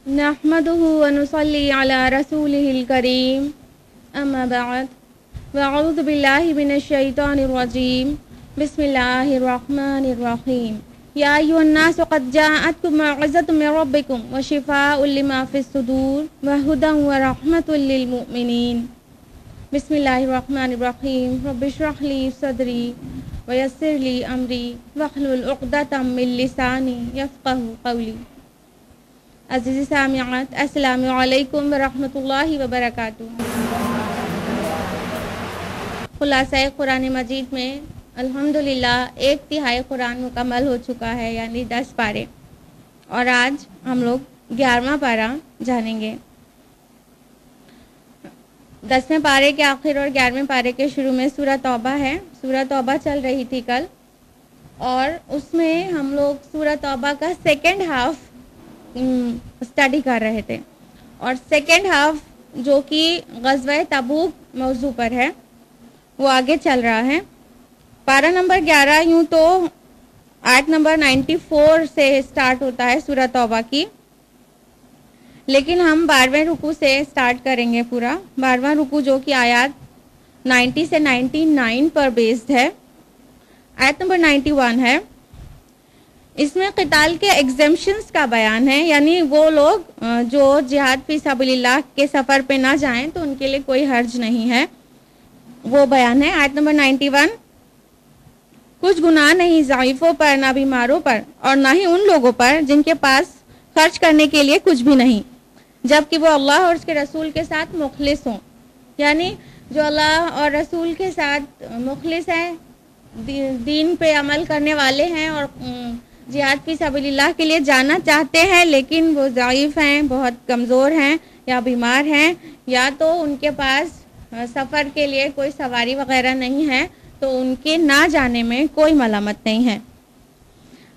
نحمده ونصلي على رسوله الكريم أما بعد وأعوذ بالله من الشيطان الرجيم بسم الله الرحمن الرحيم يا أيها الناس قد جاءتكم موعظة من ربكم وشفاء لما في الصدور وهدى ورحمة للمؤمنين بسم الله الرحمن الرحيم رب اشرح لي صدري ويسر لي أمري واحلل عقدة من لساني يفقهوا قولي. عزیزی سامعات، السلام علیکم ورحمۃ اللہ وبرکاتہ. خلاصہ قرآن مجید میں الحمدللہ 1/3 قرآن مکمل ہو چکا ہے، یعنی 10 پارے، اور آج ہم لوگ 11واں پارہ جانیں گے. 10ویں پارے کے آخر اور 11ویں پارے کے شروع میں سورہ توبہ ہے. سورہ توبہ چل رہی تھی کل، اور اس میں ہم لوگ سورہ توبہ کا سیکنڈ ہاف اسٹڈی کر رہے تھے، اور سیکنڈ ہاف جو کہ غزوہ تبوک موضوع پر ہے وہ آگے چل رہا ہے. پارہ نمبر 11 یوں تو آیت نمبر 94 سے سٹارٹ ہوتا ہے سورہ توبہ کی، لیکن ہم 12ویں رکوع سے سٹارٹ کریں گے پورا. 12واں رکوع جو کہ آیات 90 سے 99 پر بیسڈ ہے. آیت نمبر 91 ہے. اس میں قتال کے ایگزمپشنز کا بیان ہے، یعنی وہ لوگ جو جہاد فی سبیل اللہ کے سفر پہ نہ جائیں تو ان کے لیے کوئی حرج نہیں ہے، وہ بیان ہے. آیت نمبر 91: کچھ گناہ نہیں ضعیفوں پر، نہ بیماروں پر، اور نہ ہی ان لوگوں پر جن کے پاس خرچ کرنے کے لیے کچھ بھی نہیں، جبکہ وہ اللہ اور اس کے رسول کے ساتھ مخلص ہوں. یعنی جو اللہ اور رسول کے ساتھ مخلص ہیں، دین پہ عمل کرنے والے ہیں، اور جہاد فی سبیل اللہ کے لیے جانا چاہتے ہیں لیکن وہ ضعیف ہیں، بہت کمزور ہیں یا بیمار ہیں، یا تو ان کے پاس سفر کے لیے کوئی سواری وغیرہ نہیں ہے، تو ان کے نہ جانے میں کوئی ملامت نہیں ہے.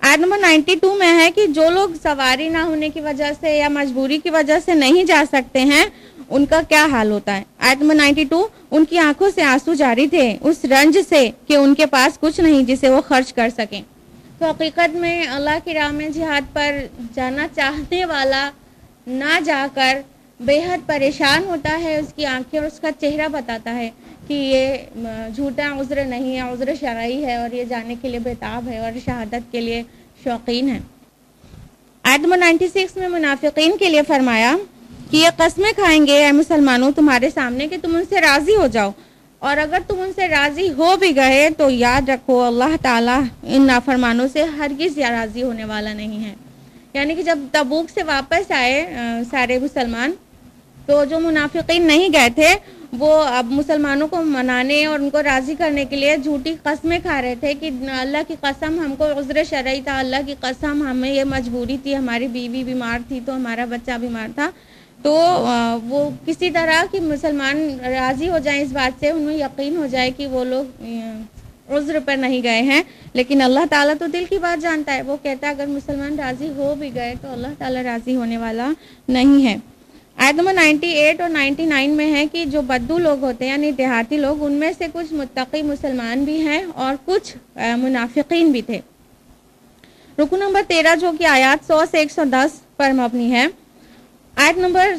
آیت نمبر 92 میں ہے کہ جو لوگ سواری نہ ہونے کی وجہ سے یا مجبوری کی وجہ سے نہیں جا سکتے ہیں ان کا کیا حال ہوتا ہے. آیت نمبر 92: ان کی آنکھوں سے آنسو جاری تھے اس رنج سے کہ ان کے پاس کچھ نہیں جسے وہ خرچ کر سکیں. تو حقیقت میں اللہ کی راہ میں جہاد پر جانا چاہنے والا نہ جا کر بے حد پریشان ہوتا ہے. اس کی آنکھیں اور اس کا چہرہ بتاتا ہے کہ یہ جھوٹا عذر نہیں ہے، عذر شرعی ہے، اور یہ جانے کے لیے بےتاب ہے اور شہادت کے لیے شوقین ہے. آیت نمبر 96 میں منافقین کے لیے فرمایا کہ یہ قسمیں کھائیں گے اے مسلمانوں تمہارے سامنے کہ تم ان سے راضی ہو جاؤ، اور اگر تم ان سے راضی ہو بھی گئے تو یاد رکھو اللہ تعالیٰ ان نافرمانوں سے ہرگز راضی ہونے والا نہیں ہے. یعنی کہ جب تبوک سے واپس آئے سارے مسلمان، تو جو منافقین نہیں گئے تھے وہ اب مسلمانوں کو منانے اور ان کو راضی کرنے کے لیے جھوٹی قسمیں کھا رہے تھے کہ اللہ کی قسم ہم کو عذر شرعی تھا، اللہ کی قسم ہمیں یہ مجبوری تھی، ہماری بیوی بیمار تھی تو ہمارا بچہ بیمار تھا. تو وہ کسی طرح کہ مسلمان راضی ہو جائیں اس بات سے، انہیں یقین ہو جائے کہ وہ لوگ عذر پر نہیں گئے ہیں. لیکن اللہ تعالیٰ تو دل کی بات جانتا ہے، وہ کہتا ہے اگر مسلمان راضی ہو بھی گئے تو اللہ تعالیٰ راضی ہونے والا نہیں ہے. آیت نمبر 98 اور 99 میں ہے کہ جو بدو لوگ ہوتے ہیں یعنی دیہاتی لوگ، ان میں سے کچھ متقی مسلمان بھی ہیں اور کچھ منافقین بھی تھے. رکو نمبر 13 جو کہ آیات 100 سے 110 پر مبنی ہے. آیت نمبر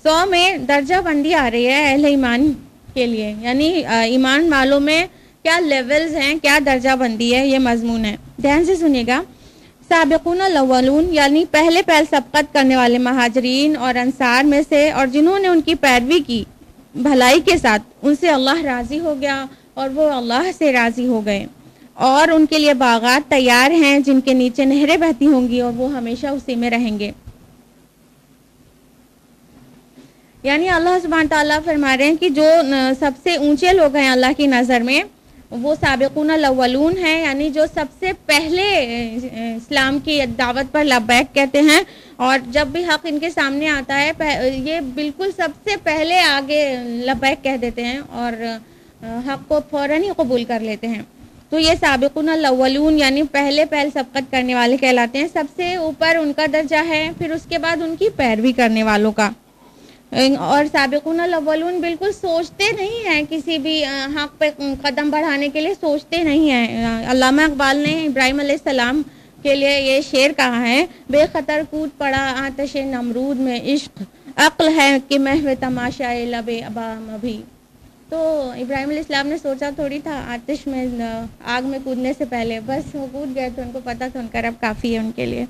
100 میں درجہ بندی آ رہی ہے اہل ایمان کے لیے، یعنی ایمان والوں میں کیا لیولز ہیں، کیا درجہ بندی ہے، یہ مضمون ہے. دھیان سے سنیے گا. سابقون الاولون یعنی پہلے سبقت کرنے والے مہاجرین اور انصار میں سے، اور جنہوں نے ان کی پیروی کی بھلائی کے ساتھ، ان سے اللہ راضی ہو گیا اور وہ اللہ سے راضی ہو گئے. اور ان کے لیے باغات تیار ہیں جن کے نیچے نہریں بہتی ہوں گی اور وہ ہمیشہ اسی میں رہیں گے. یعنی اللہ سبحانہ تعالیٰ فرما رہے ہیں کہ جو سب سے اونچے لوگ ہیں اللہ کی نظر میں وہ سابقون الاولون ہیں، یعنی جو سب سے پہلے اسلام کی دعوت پر لبیک کہتے ہیں، اور جب بھی حق ان کے سامنے آتا ہے یہ بالکل سب سے پہلے آگے لبیک کہہ دیتے ہیں اور حق کو فوراً ہی قبول کر لیتے ہیں. تو یہ سابقون الاولون یعنی پہلے سبقت کرنے والے کہلاتے ہیں. سب سے اوپر ان کا درجہ ہے، پھر اس کے بعد ان کی پیروی کرنے والوں کا. اور سابقون الاولون بالکل سوچتے نہیں ہیں کسی بھی حق پہ قدم بڑھانے کے لیے، سوچتے نہیں ہیں. علامہ اقبال نے ابراہیم علیہ السلام کے لیے یہ شعر کہا ہے، بے خطر کود پڑا آتش نمرود میں عشق، عقل ہے کہ محو تماشائے لب ابام ابھی۔ تو ابراہیم علیہ السلام نے سوچا تھوڑی تھا آتش میں آگ میں کودنے سے پہلے، بس وہ کود گئے تو ان کو پتہ تھا ان کا رب کافی ہے ان کے لیے۔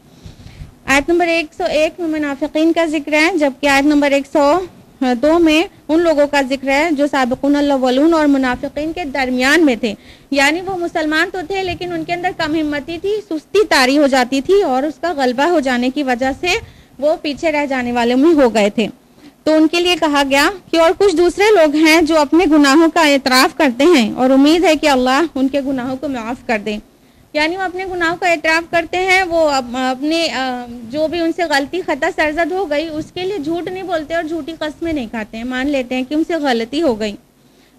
آیت نمبر 101 میں منافقین کا ذکر ہے، جبکہ آیت نمبر 102 میں ان لوگوں کا ذکر ہے جو سابقون الاولون اور منافقین کے درمیان میں تھے، یعنی وہ مسلمان تو تھے لیکن ان کے اندر کم ہمتی تھی، سستی طاری ہو جاتی تھی اور اس کا غلبہ ہو جانے کی وجہ سے وہ پیچھے رہ جانے والوں میں ہو گئے تھے۔ تو ان کے لیے کہا گیا کہ اور کچھ دوسرے لوگ ہیں جو اپنے گناہوں کا اعتراف کرتے ہیں اور امید ہے کہ اللہ ان کے گناہوں کو معاف کر دے، یعنی وہ اپنے گناہوں کا اعتراف کرتے ہیں، وہ اپنے جو بھی ان سے غلطی خطا سرزد ہو گئی اس کے لیے جھوٹ نہیں بولتے اور جھوٹی قسمیں نہیں کھاتے ہیں، مان لیتے ہیں کہ ان سے غلطی ہو گئی۔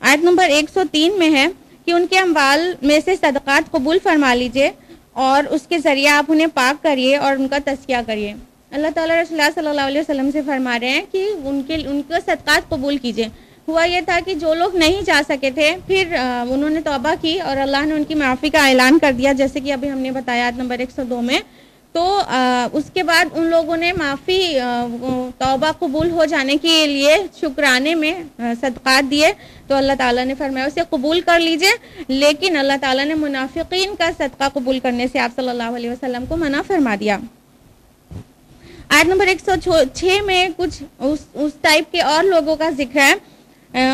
آیت نمبر 103 میں ہے کہ ان کے اموال میں سے صدقات قبول فرما لیجئے اور اس کے ذریعے آپ انہیں پاک کریے اور ان کا تزکیہ کریے۔ اللہ تعالیٰ رسول اللہ صلی اللہ علیہ وسلم سے فرما رہے ہیں کہ ان کے صدقات قبول کیجئے۔ ہوا یہ تھا کہ جو لوگ نہیں جا سکے تھے پھر انہوں نے توبہ کی اور اللہ نے ان کی معافی کا اعلان کر دیا، جیسے کہ ابھی ہم نے بتایا آیت نمبر 102 میں۔ تو اس کے بعد ان لوگوں نے معافی توبہ قبول ہو جانے کے لیے شکرانے میں صدقات دیے، تو اللہ تعالیٰ نے فرمایا اسے قبول کر لیجئے، لیکن اللہ تعالیٰ نے منافقین کا صدقہ قبول کرنے سے آپ صلی اللہ علیہ وسلم کو منع فرما دیا۔ آیت نمبر 106 میں کچھ اس ٹائپ کے اور لوگوں کا ذکر ہے،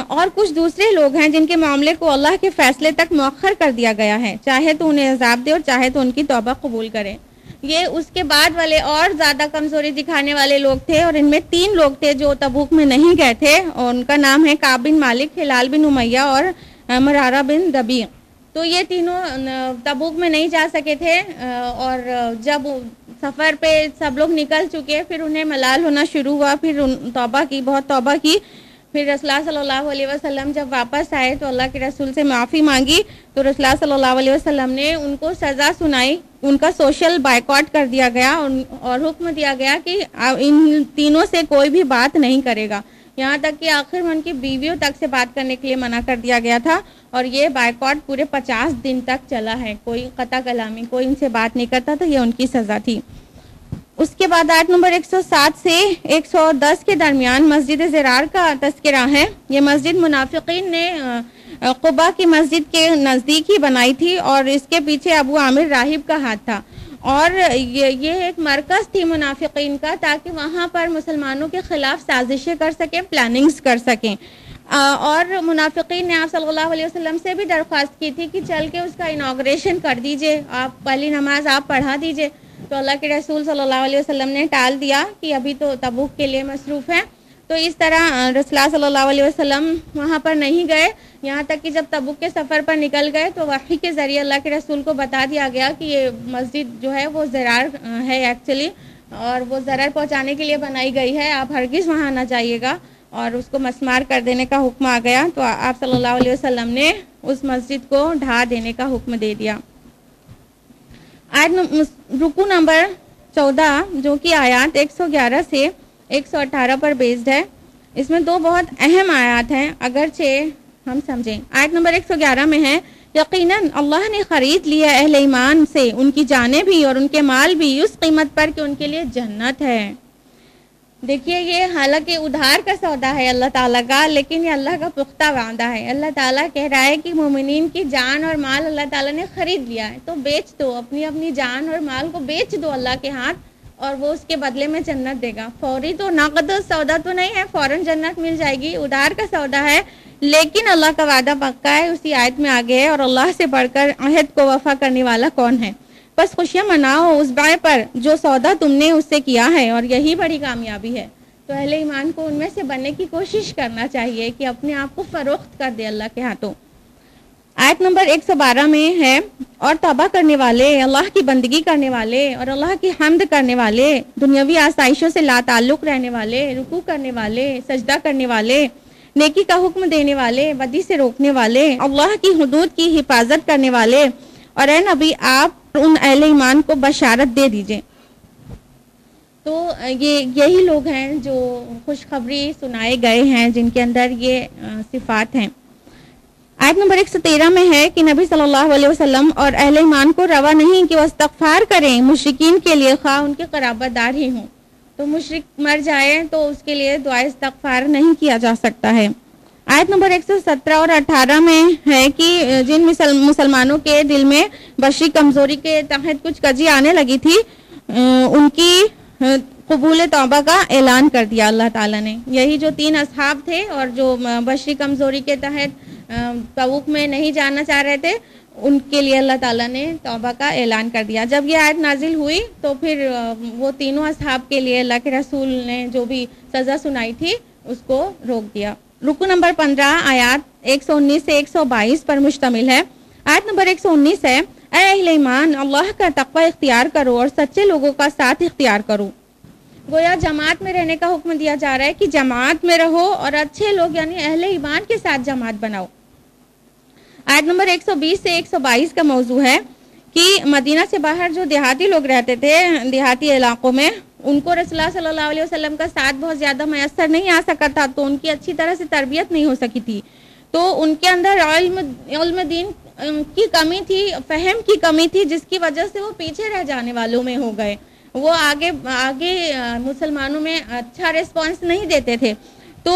اور کچھ دوسرے لوگ ہیں جن کے معاملے کو اللہ کے فیصلے تک مؤخر کر دیا گیا ہے، چاہے تو انہیں عذاب دے اور چاہے تو ان کی توبہ قبول کرے۔ یہ اس کے بعد والے اور زیادہ کمزوری دکھانے والے لوگ تھے، اور ان میں 3 لوگ تھے جو تبوک میں نہیں گئے تھے، اور ان کا نام ہے کعب بن مالک، ہلال بن امیہ اور مرارہ بن ربیع۔ تو یہ تینوں تبوک میں نہیں جا سکے تھے، اور جب سفر پہ سب لوگ نکل چکے پھر انہیں ملال ہونا شروع ہوا، پھر توبہ کی، بہت توبہ کی۔ پھر رسول اللہ صلی اللہ علیہ وسلم جب واپس آئے تو اللہ کے رسول سے معافی مانگی، تو رسول اللہ صلی اللہ علیہ وسلم نے ان کو سزا سنائی، ان کا سوشل بائیکاٹ کر دیا گیا اور حکم دیا گیا کہ ان تینوں سے کوئی بھی بات نہیں کرے گا، یہاں تک کہ آخر میں ان کی بیویوں تک سے بات کرنے کے لیے منع کر دیا گیا تھا، اور یہ بائیکاٹ پورے 50 دن تک چلا ہے، کوئی قطع کلامی، کوئی ان سے بات نہیں کرتا تھا، یہ ان کی سزا تھی۔ اس کے بعد آیت نمبر 107 سے 110 کے درمیان مسجد زرار کا تذکرہ ہے۔ یہ مسجد منافقین نے قباء کی مسجد کے نزدیک ہی بنائی تھی، اور اس کے پیچھے ابو عامر راہب کا ہاتھ تھا، اور یہ ایک مرکز تھی منافقین کا، تاکہ وہاں پر مسلمانوں کے خلاف سازشیں کر سکیں، پلاننگز کر سکیں۔ اور منافقین نے آپ صلی اللہ علیہ وسلم سے بھی درخواست کی تھی کہ چل کے اس کا انوگریشن کر دیجئے، آپ پہلی نماز آپ پڑھا دیجئے، تو اللہ کے رسول صلی اللہ علیہ وسلم نے ٹال دیا کہ ابھی تو تبوک کے لیے مصروف ہیں۔ تو اس طرح رسول اللہ صلی اللہ علیہ وسلم وہاں پر نہیں گئے، یہاں تک کہ جب تبوک کے سفر پر نکل گئے تو وحی کے ذریعے اللہ کے رسول کو بتا دیا گیا کہ یہ مسجد جو ہے وہ زرار ہے ایکچولی، اور وہ ضرر پہنچانے کے لیے بنائی گئی ہے، آپ ہرگز وہاں نہ جائیے گا، اور اس کو مسمار کر دینے کا حکم آ گیا، تو آپ صلی اللہ علیہ وسلم نے اس مسجد کو ڈھا دینے کا حکم دے دیا۔ رکو نمبر 14 جو کہ آیات 111 سے 118 پر بیسڈ ہے، اس میں 2 بہت اہم آیات ہیں اگرچہ ہم سمجھیں۔ آیت نمبر 111 میں ہے، یقیناً اللہ نے خرید لیا اہل ایمان سے ان کی جانیں بھی اور ان کے مال بھی اس قیمت پر کہ ان کے لیے جنت ہے۔ دیکھیے یہ حالانکہ ادھار کا سودا ہے اللہ تعالیٰ کا، لیکن یہ اللہ کا پختہ وعدہ ہے۔ اللہ تعالیٰ کہہ رہا ہے کہ مومنین کی جان اور مال اللہ تعالیٰ نے خرید لیا ہے، تو بیچ دو، اپنی جان اور مال کو بیچ دو اللہ کے ہاتھ، اور وہ اس کے بدلے میں جنت دے گا۔ فوری تو نقد سودا تو نہیں ہے، فوراً جنت مل جائے گی، ادھار کا سودا ہے، لیکن اللہ کا وعدہ پکا ہے، اسی آیت میں آگے ہے، اور اللہ سے بڑھ کر عہد کو وفا کرنے والا کون ہے؟ بس خوشیاں مناؤ اس بائے پر جو سودا تم نے اس سے کیا ہے، اور یہی بڑی کامیابی ہے۔ تو اہل ایمان کو ان میں سے بننے کی کوشش کرنا چاہیے کہ اپنے آپ کو فروخت کر دے اللہ کے ہاتھوں۔ آیت نمبر 112 میں ہے، اور توبہ کرنے والے، اللہ کی بندگی کرنے والے اور اللہ کی حمد کرنے والے، دنیاوی آسائشوں سے لا تعلق رہنے والے، رکوع کرنے والے، سجدہ کرنے والے، نیکی کا حکم دینے والے، بدی سے روکنے والے، اللہ کی حدود کی حفاظت کرنے والے، اور اے نبی آپ ان اہل ایمان کو بشارت دے دیجئے۔ تو یہی لوگ ہیں جو خوشخبری سنائے گئے ہیں، جن کے اندر یہ صفات ہیں۔ آیت نمبر 113 میں ہے کہ نبی صلی اللہ علیہ وسلم اور اہل ایمان کو روا نہیں کہ وہ استغفار کریں مشرکین کے لیے، خواہ ان کے قرابت دار ہی ہوں. تو مشرک مر جائے تو اس کے لیے دعائے استغفار نہیں کیا جا سکتا ہے. آیت نمبر 117 اور 18 میں ہے کہ جن مسلمانوں کے دل میں بشری کمزوری کے تحت کچھ کجی آنے لگی تھی، ان کی قبول توبہ کا اعلان کر دیا اللہ تعالیٰ نے. یہی جو 3 اصحاب تھے اور جو بشری کمزوری کے تحت تبوک میں نہیں جانا چاہ رہے تھے، ان کے لیے اللہ تعالیٰ نے توبہ کا اعلان کر دیا. جب یہ آیت نازل ہوئی تو پھر وہ تینوں اصحاب کے لیے اللہ کے رسول نے جو بھی سزا سنائی تھی اس کو روک دیا. رکو نمبر 15 آیات 119 سے 122 پر مشتمل ہے. آیت نمبر 119 ہے، اے اہل ایمان، اللہ کا تقوی اختیار کرو اور سچے لوگوں کا ساتھ اختیار کرو. گویا جماعت میں رہنے کا حکم دیا جا رہا ہے کہ جماعت میں رہو اور اچھے لوگ یعنی اہل ایمان کے ساتھ جماعت بناؤ. آیت نمبر 120 سے 122 کا موضوع ہے کہ مدینہ سے باہر جو دیہاتی لوگ رہتے تھے دیہاتی علاقوں میں، ان کو رسول اللہ صلی اللہ علیہ وسلم کا ساتھ بہت زیادہ میسر نہیں آ سکا تھا، تو ان کی اچھی طرح سے تربیت نہیں ہو سکی تھی. تو ان کے اندر علم دین کی کمی تھی، فہم کی کمی تھی، جس کی وجہ سے وہ پیچھے رہ جانے والوں میں ہو گئے. وہ آگے مسلمانوں میں اچھا ریسپانس نہیں دیتے تھے. تو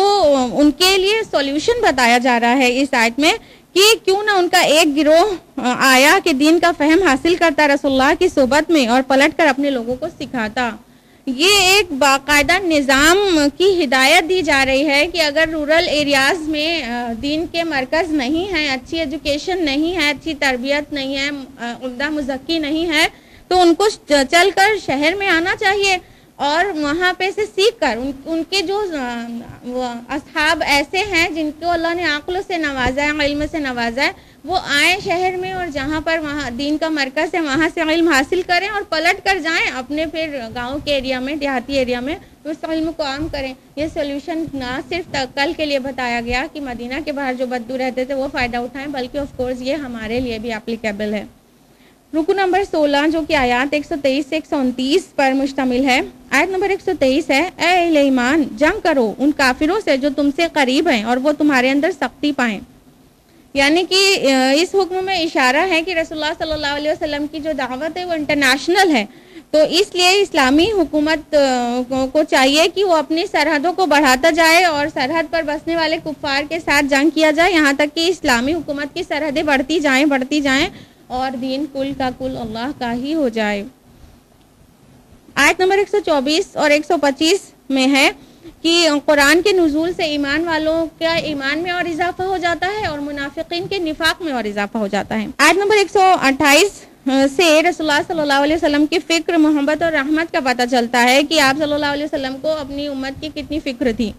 ان کے لیے سولوشن بتایا جا رہا ہے اس آیت میں کہ کیوں نہ ان کا ایک گروہ آیا کہ دین کا فہم حاصل کرتا رسول اللہ کی صحبت میں اور پلٹ کر اپنے لوگوں کو سکھاتا. یہ ایک باقاعدہ نظام کی ہدایت دی جا رہی ہے کہ اگر رورل ایریاز میں دین کے مرکز نہیں ہیں، اچھی ایجوکیشن نہیں ہے، اچھی تربیت نہیں ہے، عمدہ مزکی نہیں ہے، تو ان کو چل کر شہر میں آنا چاہیے اور وہاں پہ سے سیکھ کر ان کے جو اصحاب ایسے ہیں جن کو اللہ نے عقل سے نوازا ہے، علم سے نوازا ہے، وہ آئیں شہر میں اور جہاں پر وہاں دین کا مرکز ہے وہاں سے علم حاصل کریں اور پلٹ کر جائیں اپنے پھر گاؤں کے ایریا میں، دیہاتی ایریا میں اس علم کو عام کریں. یہ سولوشن نہ صرف کل کے لیے بتایا گیا کہ مدینہ کے باہر جو بدو رہتے تھے وہ فائدہ اٹھائیں، بلکہ آف کورس یہ ہمارے لیے بھی اپلیکیبل ہے. رکو نمبر 16 جو کہ آیات 123 سے 129 پر مشتمل ہے. آیت نمبر 123 ہے، اے اہل ایمان، جنگ کرو ان کافروں سے جو تم سے قریب ہیں اور وہ تمہارے اندر سختی پائیں. یعنی کہ اس حکم میں اشارہ ہے کہ رسول اللہ صلی اللہ علیہ وسلم کی جو دعوت ہے وہ انٹرنیشنل ہے، تو اس لیے اسلامی حکومت کو چاہیے کہ وہ اپنی سرحدوں کو بڑھاتا جائے اور سرحد پر بسنے والے کفار کے ساتھ جنگ کیا جائے، یہاں تک کہ اسلامی حکومت کی سرحدیں بڑھتی جائیں اور دین کل کا کل اللہ کا ہی ہو جائے. آیت نمبر 124 اور 125 میں ہے کہ قرآن کے نزول سے ایمان والوں کا ایمان میں اور اضافہ ہو جاتا ہے اور منافقین کے نفاق میں اور اضافہ ہو جاتا ہے. آیت نمبر 128 سے رسول اللہ صلی اللہ علیہ وسلم کی فکر، محبت اور رحمت کا پتہ چلتا ہے کہ آپ صلی اللہ علیہ وسلم کو اپنی امت کی کتنی فکر تھی.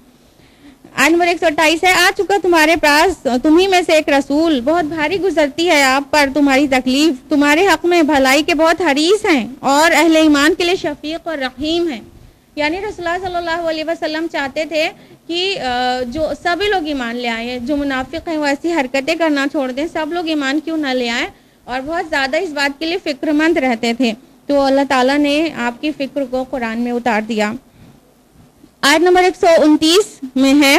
آیت نمبر 128 ہے، آ چکا تمہارے پاس تمہیں میں سے ایک رسول، بہت بھاری گزرتی ہے آپ پر تمہاری تکلیف، تمہارے حق میں بھلائی کے بہت حریص ہیں اور اہل ایمان کے لیے شفیق اور رحیم ہیں. یعنی رسول اللہ صلی اللہ علیہ وسلم چاہتے تھے کہ جو سبھی لوگ ایمان لے آئیں، جو منافق ہیں وہ ایسی حرکتیں کرنا چھوڑ دیں، سب لوگ ایمان کیوں نہ لے آئیں، اور بہت زیادہ اس بات کے لیے فکر مند رہتے تھے. تو اللہ تعالیٰ نے آپ کی فکر کو قرآن میں اتار دیا. آیت نمبر 129 میں ہے،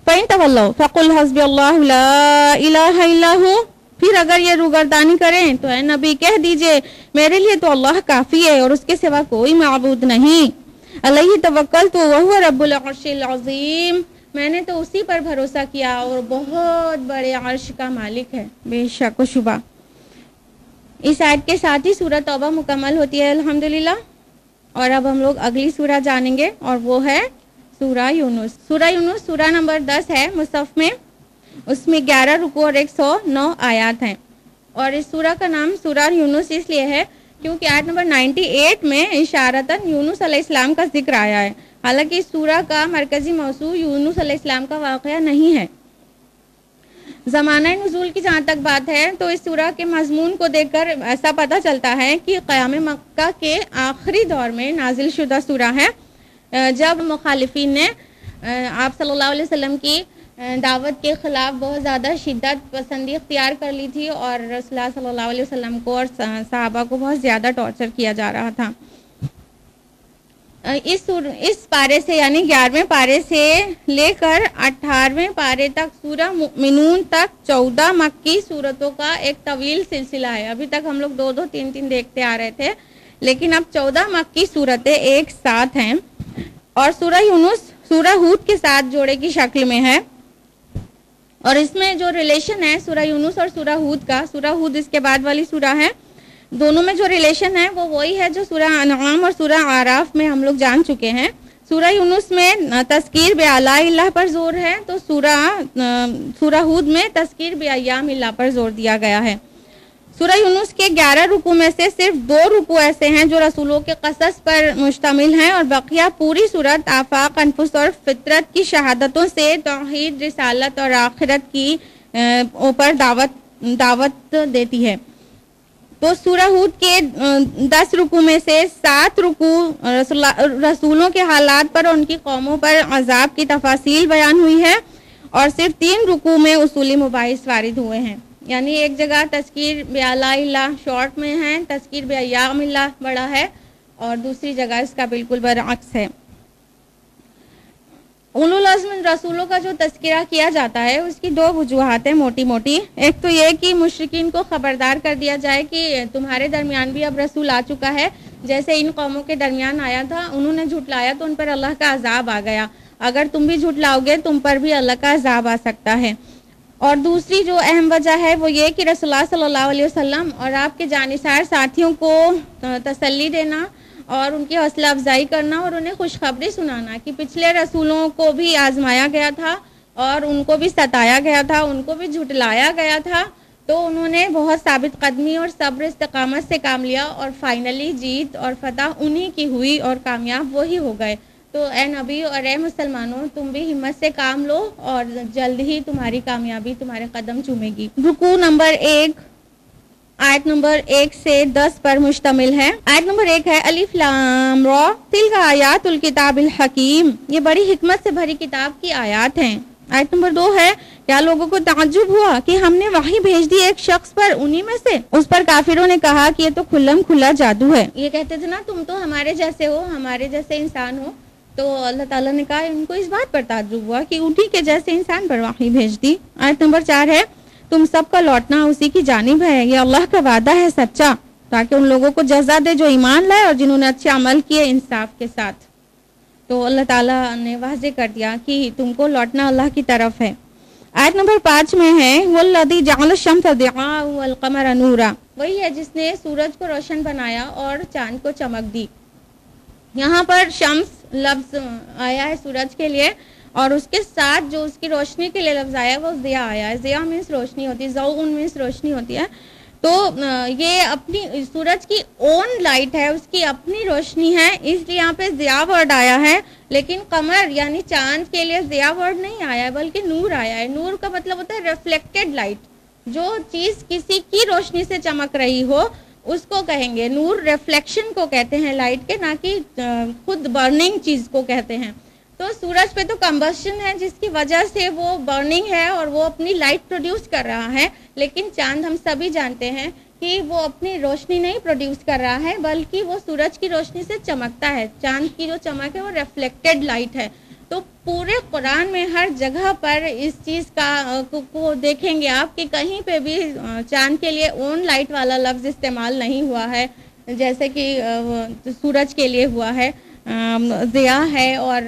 فَإِن تَوَلَّوْا فَقُلْ حَسْبِيَ اللَّهُ لَا إِلَٰهَ إِلَّا هُوَ. پھر اگر یہ روگردانی کریں تو اے نبی کہہ دیجئے میرے لیے تو اللہ کافی ہے اور اس کے سوا کوئی معبود نہیں. علیہ توکلت وہو رب العرش العظیم، میں نے تو اسی پر بھروسہ کیا اور بہت بڑے عرش کا مالک ہے بے شک و شبہ. اس آیت کے ساتھ ہی سورہ توبہ مکمل ہوتی ہے الحمدللہ. اور اب ہم لوگ اگلی سورہ جانیں گے اور وہ ہے سورہ یونس. سورہ یونس سورہ نمبر 10 ہے مصحف میں، اس میں 11 رکوع اور 109 آیات ہیں. اور اس سورہ کا نام سورہ یونس اس لیے ہے کیونکہ آیت نمبر 98 میں اشارتاً یونس علیہ السلام کا ذکر آیا ہے. حالانکہ اس سورہ کا مرکزی موضوع یونس علیہ السلام کا واقعہ نہیں ہے. زمانہ نزول کی جہاں تک بات ہے تو اس سورہ کے مضمون کو دیکھ کر ایسا پتہ چلتا ہے کہ قیام مکہ کے آخری دور میں نازل شدہ سورہ ہے، جب مخالفین نے آپ صلی اللہ علیہ وسلم کی دعوت کے خلاف بہت زیادہ شدت پسندی اختیار کر لی تھی اور رسول اللہ صلی اللہ علیہ وسلم کو اور صحابہ کو بہت زیادہ ٹارچر کیا جا رہا تھا. اس پارے سے یعنی 11ویں پارے سے لے کر 18ویں پارے تک سورہ مؤمنون تک 14 مکی صورتوں کا ایک طویل سلسلہ ہے. ابھی تک ہم لوگ 2 3 دیکھتے آ رہے تھے، لیکن اب 14 مکی صورتیں ایک ساتھ ہیں، اور سورہ یونس سورہ ہود کے ساتھ جوڑے کی شکل میں ہے. اور اس میں جو ریلیشن ہے سورہ یونس اور سورہ ہود کا، سورہ ہود اس کے بعد والی سورہ ہے، دونوں میں جو ریلیشن ہے وہ وہی ہے جو سورہ انعام اور سورہ اعراف میں ہم لوگ جان چکے ہیں. سورہ یونس میں تذکیر بآلاء اللہ پر زور ہے، تو سورہ ہود میں تذکیر بایام اللہ پر زور دیا گیا ہے. سورہ یونس کے 11 رکوع میں سے صرف 2 رکوع ایسے ہیں جو رسولوں کے قصص پر مشتمل ہیں، اور بقیہ پوری صورت آفاق، انفس اور فطرت کی شہادتوں سے توحید، رسالت اور آخرت کی اوپر دعوت دیتی ہے. تو سورہ ہود کے 10 رکوع میں سے 7 رکوع رسولوں کے حالات پر اور ان کی قوموں پر عذاب کی تفاصیل بیان ہوئی ہے، اور صرف 3 رکوع میں اصولی مباحث وارد ہوئے ہیں. یعنی ایک جگہ تذکیر بآلاء اللہ شارٹ میں ہے، تذکیر بایام اللہ بڑا ہے، اور دوسری جگہ اس کا بالکل برعکس ہے. اولو العزم رسولوں کا جو تذکرہ کیا جاتا ہے اس کی 2 وجوہات ہیں موٹی موٹی. ایک تو یہ کہ مشرکین کو خبردار کر دیا جائے کہ تمہارے درمیان بھی اب رسول آ چکا ہے، جیسے ان قوموں کے درمیان آیا تھا، انہوں نے جھٹلایا تو ان پر اللہ کا عذاب آ گیا، اگر تم بھی جھٹلاؤ گے تم پر بھی اللہ کا عذاب آ سکتا ہے. اور دوسری جو اہم وجہ ہے وہ یہ کہ رسول اللہ صلی اللہ علیہ وسلم اور آپ کے جانثار ساتھیوں کو تسلی دینا اور ان کی حوصلہ افزائی کرنا اور انہیں خوشخبری سنانا کہ پچھلے رسولوں کو بھی آزمایا گیا تھا اور ان کو بھی ستایا گیا تھا، ان کو بھی جھٹلایا گیا تھا، تو انہوں نے بہت ثابت قدمی اور صبر استقامت سے کام لیا، اور فائنلی جیت اور فتح انہی کی ہوئی اور کامیاب وہی ہو گئے. تو اے نبی اور اے مسلمانوں، تم بھی ہمت سے کام لو اور جلد ہی تمہاری کامیابی تمہارے قدم چومے گی. رکوع نمبر 1 آیت نمبر 1 سے 10 پر مشتمل ہے. آیت نمبر 1 ہے الف لام را تلک آیات الکتاب الحکیم، یہ بڑی حکمت سے بھری کتاب کی آیات ہیں. آیت نمبر 2 ہے کیا لوگوں کو تعجب ہوا کہ ہم نے وحی بھیج دی ایک شخص پر انہی میں سے؟ اس پر کافروں نے کہا کہ یہ تو کھلم کھلا جادو ہے. یہ کہتے تھے نا تم تو ہمارے جیسے ہو، ہمارے جیسے انسان ہو. تو اللہ تعالیٰ نے کہا ان کو اس بات پر تعجب ہوا کہ انہی کے جیسے انسان پر وحی بھیج دی. آیت نمبر 4 ہے تم سب کا لوٹنا اسی کی جانب ہے، یہ اللہ کا وعدہ ہے سچا، تاکہ ان لوگوں کو جزا دے جو ایمان لائے اور جنہوں نے اچھے عمل کیے انصاف کے ساتھ. تو اللہ تعالیٰ نے واضح کر دیا کہ تم کو لوٹنا اللہ کی طرف ہے. آیت نمبر 5 میں ہے وَالَّذِي جَعَلَ الشَّمْسَ ضِيَاءً وَالْقَمَرَ نُورًا، وہی ہے جس نے سورج کو روشن بنایا اور چاند کو چمک دی. یہاں پر شمس لفظ آیا ہے سورج کے لیے، اور اس کے ساتھ جو اس کی روشنی کے لیے لفظ آیا ہے وہ ضیاء آیا ہے. ضیاء مینس روشنی ہوتی ہے، ضوء مینس روشنی ہوتی ہے. تو یہ اپنی سورج کی اون لائٹ ہے، اس کی اپنی روشنی ہے، اس لیے یہاں پہ ضیاء ورڈ آیا ہے. لیکن قمر یعنی چاند کے لیے ضیاء ورڈ نہیں آیا ہے بلکہ نور آیا ہے. نور کا مطلب ہوتا ہے ریفلیکٹڈ لائٹ، جو چیز کسی کی روشنی سے چمک رہی ہو اس کو کہیں گے نور. ریفلیکشن کو کہتے ہیں لائٹ کے، نہ کہ خود برننگ چیز کو کہتے ہیں. تو سورج پہ تو کمبشن ہے جس کی وجہ سے وہ برننگ ہے اور وہ اپنی لائٹ پروڈیوس کر رہا ہے، لیکن چاند ہم سبھی جانتے ہیں کہ وہ اپنی روشنی نہیں پروڈیوس کر رہا ہے بلکہ وہ سورج کی روشنی سے چمکتا ہے. چاند کی جو چمک ہے وہ ریفلیکٹڈ لائٹ ہے. تو پورے قرآن میں ہر جگہ پر اس چیز کا کو دیکھیں گے آپ کہ کہیں پہ بھی چاند کے لیے اون لائٹ والا لفظ استعمال نہیں ہوا ہے، جیسے کہ سورج کے لیے ہوا ہے. ضیاء ہے اور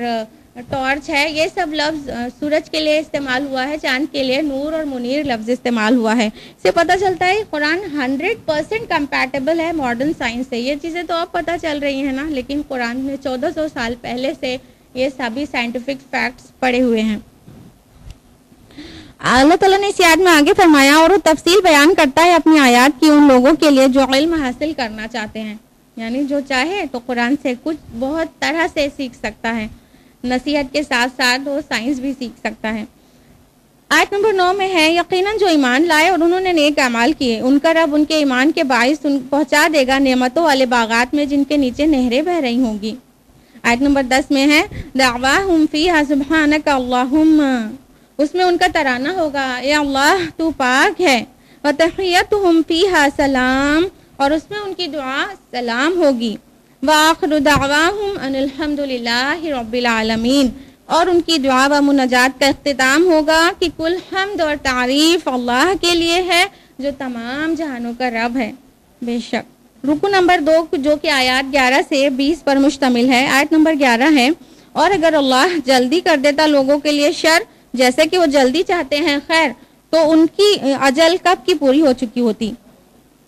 ٹارچ ہے، یہ سب لفظ سورج کے لیے استعمال ہوا ہے، چاند کے لیے نور اور منیر لفظ استعمال ہوا ہے. اس سے پتہ چلتا ہے قرآن 100% کمپیٹیبل ہے ماڈرن سائنس سے. یہ چیزیں تو اب پتہ چل رہی ہیں نا، لیکن قرآن میں 1400 سال پہلے سے یہ سبھی سائنٹیفک فیکٹس پڑے ہوئے ہیں. اللہ تعالیٰ نے اس آیت میں آگے فرمایا اور وہ تفصیل بیان کرتا ہے اپنی آیات کی ان لوگوں کے لیے جو علم حاصل کرنا چاہتے ہیں. یعنی جو چاہے تو قرآن سے کچھ بہت طرح سے سیکھ سکتا ہے، نصیحت کے ساتھ ساتھ وہ سائنس بھی سیکھ سکتا ہے. آیت نمبر 9 میں ہے یقیناً جو ایمان لائے اور انہوں نے نیک اعمال کیے ان کا رب ان کے ایمان کے باعث پہنچا دے گا نعمتوں والے باغات میں جن کے نیچے نہریں بہہ رہی ہوں گی. آیت نمبر 10 میں ہے دعواہم فیہا سبحانک اللہم، اس میں ان کا ترانہ ہوگا اے اللہ تو پاک ہے. وتحیتہم فیہا سلام، اور اس میں ان کی دعا سلام ہوگی. وآخر دعواہم ان الحمد للہ رب العالمین، اور ان کی دعا و مناجات کا اختتام ہوگا کہ کل حمد اور تعریف اللہ کے لیے ہے جو تمام جہانوں کا رب ہے۔ بے شک رکو نمبر 2 جو کہ آیات 11 سے 20 پر مشتمل ہے، آیت نمبر 11 ہے، اور اگر اللہ جلدی کر دیتا لوگوں کے لیے شر جیسے کہ وہ جلدی چاہتے ہیں خیر، تو ان کی اجل کب کی پوری ہو چکی ہوتی۔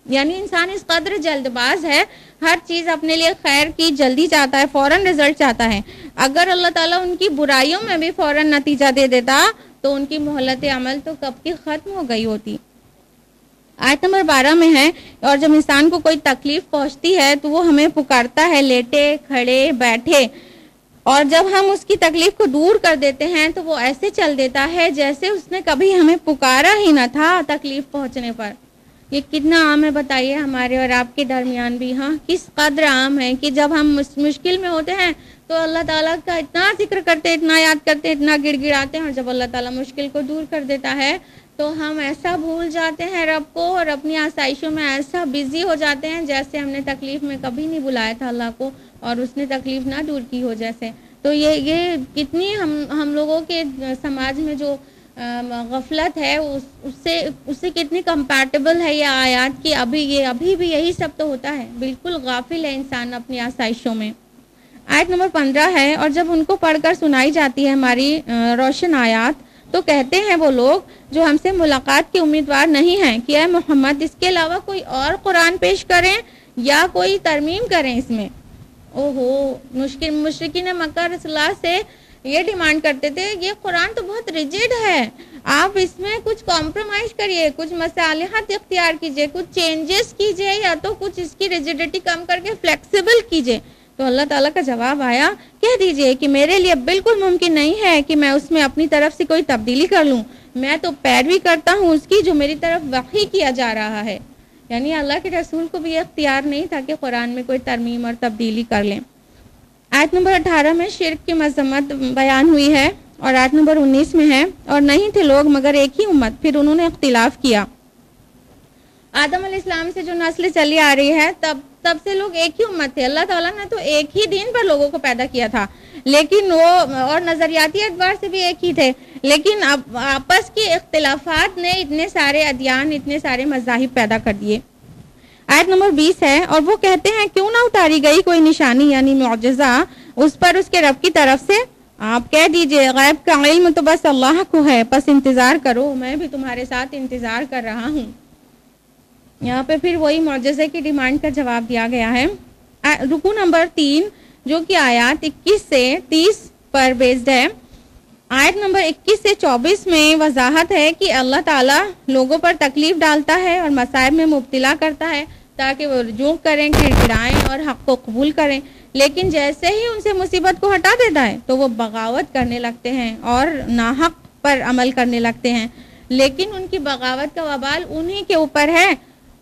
یعنی انسان اس قدر جلد باز ہے، ہر چیز اپنے لیے خیر کی جلدی چاہتا ہے، فوراً رزلٹ چاہتا ہے۔ اگر اللہ تعالیٰ ان کی برائیوں میں بھی فوراً نتیجہ دے دیتا تو ان کی مہلت عمل تو کب کی ختم ہو گئی ہوتی۔ آیت نمبر 12 میں ہے، اور جب انسان کو کوئی تکلیف پہنچتی ہے تو وہ ہمیں پکارتا ہے لیٹے کھڑے بیٹھے، اور جب ہم اس کی تکلیف کو دور کر دیتے ہیں تو وہ ایسے چل دیتا ہے جیسے اس نے کبھی ہمیں پکارا ہی نہ تھا تکلیف پہنچنے پر۔ یہ کتنا عام ہے بتائیے ہمارے اور آپ کے درمیان بھی، ہاں کس قدر عام ہے کہ جب ہم مشکل میں ہوتے ہیں تو اللہ تعالیٰ کا اتنا ذکر کرتے، اتنا یاد کرتے، اتنا گڑ گڑاتے ہیں، اور جب اللہ تعالیٰ مشکل کو دور کر دیتا ہے تو ہم ایسا بھول جاتے ہیں رب کو اور اپنی آسائشوں میں ایسا بزی ہو جاتے ہیں جیسے ہم نے تکلیف میں کبھی نہیں بلایا تھا اللہ کو اور اس نے تکلیف نہ دور کی ہو جیسے۔ تو یہ کتنی ہم لوگوں کے سماج میں جو غفلت ہے اس سے کتنی کمپیٹیبل ہے یہ آیات کی، ابھی بھی یہی سب تو ہوتا ہے، بالکل غافل ہے انسان اپنی آسائشوں میں۔ آیت نمبر 15 ہے، اور جب ان کو پڑھ کر سنائی جاتی ہے ہماری روشن آیات تو کہتے ہیں وہ لوگ جو ہم سے ملاقات کے امیدوار نہیں ہیں کہ اے محمد اس کے علاوہ کوئی اور قرآن پیش کریں یا کوئی ترمیم کریں اس میں۔ اوہو، مشرکین مکہ رسول اللہ سے یہ ڈیمانڈ کرتے تھے، یہ قرآن تو بہت ریجڈ ہے، آپ اس میں کچھ کمپرومائز کریے، کچھ مصالحت اختیار کیجئے، کچھ چینجز کیجئے، یا تو کچھ اس کی ریجڈیٹی کم کر کے فلیکسیبل کیجئے۔ تو اللہ تعالیٰ کا جواب آیا، کہہ دیجئے کہ میرے لیے بالکل ممکن نہیں ہے کہ میں اس میں اپنی طرف سے کوئی تبدیلی کر لوں، میں تو پیروی کرتا ہوں اس کی جو میری طرف وحی کیا جا رہا ہے۔ یعنی اللہ کے رسول کو بھی یہ اختیار نہیں تھا کہ قرآن میں کوئی ترمیم اور تبدیلی کر لیں۔ آیت نمبر 18 میں شرک کی مذمت بیان ہوئی ہے، اور آیت نمبر 19 میں ہے، اور نہیں تھے لوگ مگر ایک ہی امت، پھر انہوں نے اختلاف کیا۔ آدم علیہ السلام سے جو نسل چلی آ رہی ہے تب سے لوگ ایک ہی امت تھے، اللہ تعالیٰ نے تو ایک ہی دین پر لوگوں کو پیدا کیا تھا، لیکن وہ اور نظریاتی اعتبار سے بھی ایک ہی تھے، لیکن اب آپس کے اختلافات نے اتنے سارے ادیان، اتنے سارے مذاہب پیدا کر دیے۔ آیت نمبر 20 ہے، اور وہ کہتے ہیں کیوں نہ اتاری گئی کوئی نشانی یعنی معجزہ اس پر اس کے رب کی طرف سے۔ آپ کہہ دیجئے غیب کا علم تو بس اللہ کو ہے، پس انتظار کرو، میں بھی تمہارے ساتھ انتظار کر رہا ہوں۔ یہاں پہ پھر وہی معجزے کی ڈیمانڈ کا جواب دیا گیا ہے۔ رکو نمبر 3 جو کہ آیات 21 سے 30 پر بیسڈ ہے۔ آیت نمبر 21 سے 24 میں وضاحت ہے کہ اللہ تعالیٰ لوگوں پر تکلیف ڈالتا ہے اور مصائب میں مبتلا کرتا ہے تاکہ وہ رجوع کریں، گڑ گڑائیں اور حق کو قبول کریں، لیکن جیسے ہی ان سے مصیبت کو ہٹا دیتا ہے تو وہ بغاوت کرنے لگتے ہیں اور ناحق پر عمل کرنے لگتے ہیں، لیکن ان کی بغاوت کا وبال انہی کے اوپر ہے۔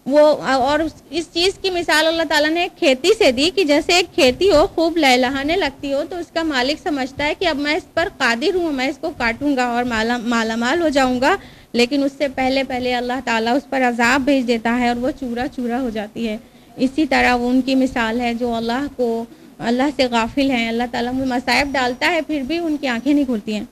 اور اس چیز کی مثال اللہ تعالیٰ نے ایک کھیتی سے دی کہ جیسے ایک کھیتی ہو خوب لہلہانے لگتی ہو تو اس کا مالک سمجھتا ہے کہ اب میں اس پر قادر ہوں، میں اس کو کاٹوں گا اور مالا مال ہو جاؤں گا، لیکن اس سے پہلے اللہ تعالیٰ اس پر عذاب بھیج دیتا ہے اور وہ چورا چورا ہو جاتی ہے۔ اسی طرح وہ ان کی مثال ہے جو اللہ سے غافل ہیں، اللہ تعالیٰ میں مصائب ڈالتا ہے پھر بھی ان کی آنکھیں نہیں کھلتی ہیں۔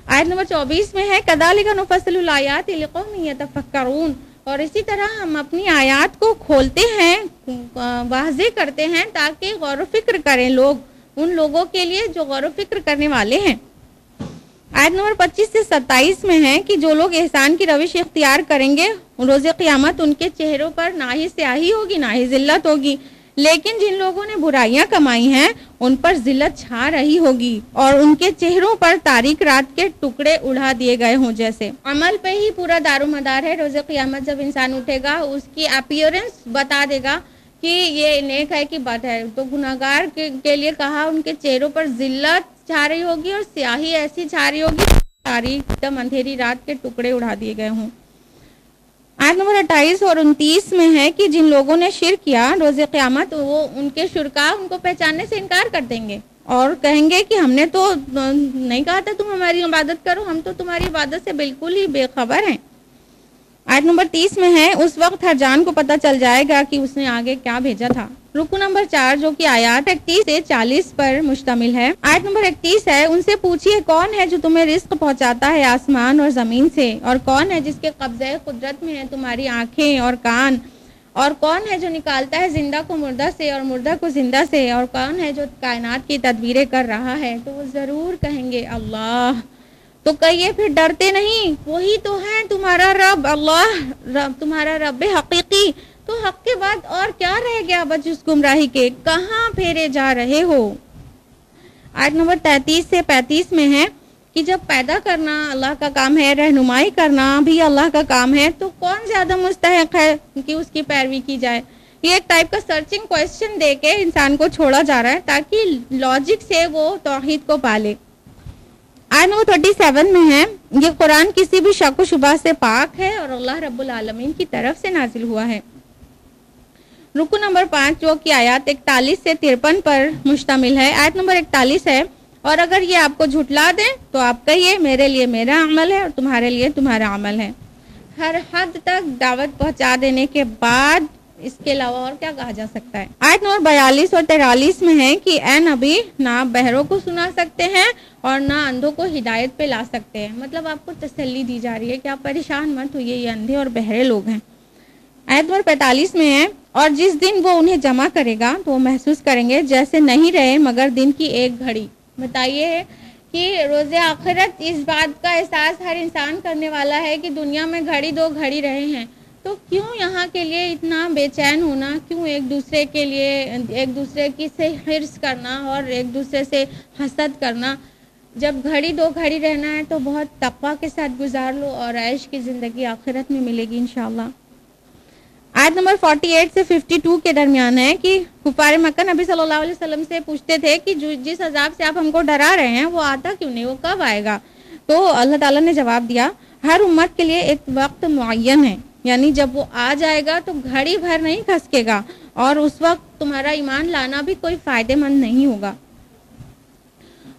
آیت نمبر 24 میں ہے کذالک نفصل الآیات لقوم یتفکرون، اور اسی طرح ہم اپنی آیات کو کھولتے ہیں، واضح کرتے ہیں تاکہ غور و فکر کریں لوگ، ان لوگوں کے لیے جو غور و فکر کرنے والے ہیں۔ آیت نمبر 25 سے 27 میں ہے کہ جو لوگ احسان کی روش اختیار کریں گے روز قیامت ان کے چہروں پر نہ ہی سیاہی ہوگی نہ ہی ذلت ہوگی، لیکن جن لوگوں نے برائیاں کمائی ہیں ان پر ذلت چھا رہی ہوگی اور ان کے چہروں پر تاریک رات کے ٹکڑے اڑا دیے گئے ہوں جیسے۔ عمل پہ ہی پورا دار و مدار ہے، روز قیامت جب انسان اٹھے گا اس کی اپیئرنس بتا دے گا کہ یہ نیک ہے کہ بد ہے، تو گناہگار کے لیے کہا ان کے چہروں پر ذلت چھا رہی ہوگی اور سیاہی ایسی چھا رہی ہوگی تاریک دم اندھیری رات کے ٹکڑے اڑا دیے گئے ہوں۔ آیت نمبر 28 اور 29 میں ہے کہ جن لوگوں نے شرک کیا روز قیامت وہ ان کے شرکا ان کو پہچاننے سے انکار کر دیں گے اور کہیں گے کہ ہم نے تو نہیں کہا تھا تم ہماری عبادت کرو، ہم تو تمہاری عبادت سے بالکل ہی بے خبر ہیں۔ آیت نمبر 30 میں ہے اس وقت ہر جان کو پتہ چل جائے گا کہ اس نے آگے کیا بھیجا تھا۔ رکو نمبر 4 جو کہ آیات 31 سے 40 پر مشتمل ہے۔ آیت نمبر 31 ہے ان سے پوچھیے کون ہے جو تمہیں رزق پہنچاتا ہے آسمان اور زمین سے، اور کون ہے جس کے قبضے قدرت میں ہے تمہاری آنکھیں اور کان، اور کون ہے جو نکالتا ہے زندہ کو مردہ سے اور مردہ کو زندہ سے، اور کون ہے جو کائنات کی تدبیریں کر رہا ہے۔ تو وہ ضرور کہیں گے اللہ۔ تو کہیے پھر ڈرتے نہیں، وہی تو ہے تمہارا رب اللہ، تمہارا رب حقیقی۔ تو حق کے بعد اور کیا رہ گیا بچ اس گمراہی کے، کہاں پھیرے جا رہے ہو۔ آیت نمبر 33 سے 35 میں ہے کہ جب پیدا کرنا اللہ کا کام ہے، رہنمائی کرنا بھی اللہ کا کام ہے، تو کون زیادہ مستحق ہے کہ اس کی پیروی کی جائے۔ یہ ایک ٹائپ کا سرچنگ کویسچن دے کے انسان کو چھوڑا جا رہا ہے تاکہ لاجک سے وہ توحید کو پالے۔ آیت نمبر 37 میں ہے یہ قرآن کسی بھی شک و شبہ سے پاک ہے اور اللہ رب العالمین کی طرف سے نازل ہوا ہے۔ رکو نمبر 5 جو کہ آیات 41 سے 53 پر مشتمل ہے۔ آیت نمبر 41 ہے اور اگر یہ آپ کو جھٹلا دیں تو آپ کہیے میرے لیے میرا عمل ہے اور تمہارے لیے تمہارا عمل ہے۔ ہر حد تک دعوت پہنچا دینے کے بعد اس کے علاوہ اور کیا کہا جا سکتا ہے۔ آیت نمبر 42 اور 43 میں ہے کہ اے نبی نہ آپ بہروں کو سنا سکتے ہیں اور نہ اندھوں کو ہدایت پہ لا سکتے ہیں، مطلب آپ کو تسلی دی جا رہی ہے کہ آپ پریشان مت ہوئیے، یہ اندھے اور بہرے لوگ ہیں۔ آیت نمبر 45 میں ہے اور جس دن وہ انہیں جمع کرے گا تو وہ محسوس کریں گے جیسے نہیں رہے مگر دن کی ایک گھڑی۔ بتائیے کہ روز آخرت اس بات کا احساس ہر انسان کرنے والا ہے کہ دنیا میں گھڑی دو گھڑی رہے ہیں، تو کیوں یہاں کے لیے اتنا بے چین ہونا، کیوں ایک دوسرے کے لیے ایک دوسرے کی سے حرص کرنا اور ایک دوسرے سے حسد کرنا۔ جب گھڑی دو گھڑی رہنا ہے تو بہت تقویٰ کے ساتھ گزار لو اور عیش کی زندگی آخرت میں ملے گی انشاءاللہ۔ آیت نمبر 48 سے 52 کے درمیان ہے کہ کفار مکہ نبی صلی اللہ علیہ وسلم سے پوچھتے تھے کہ جس عذاب سے آپ ہم کو ڈرا رہے ہیں وہ آتا کیوں نہیں، وہ کب آئے گا؟ تو اللہ تعالیٰ نے جواب دیا ہر امت کے لیے ایک وقت معین ہے، یعنی جب وہ آ جائے گا تو گھڑی بھر نہیں کھسکے گا اور اس وقت تمہارا ایمان لانا بھی کوئی فائدے مند نہیں ہوگا۔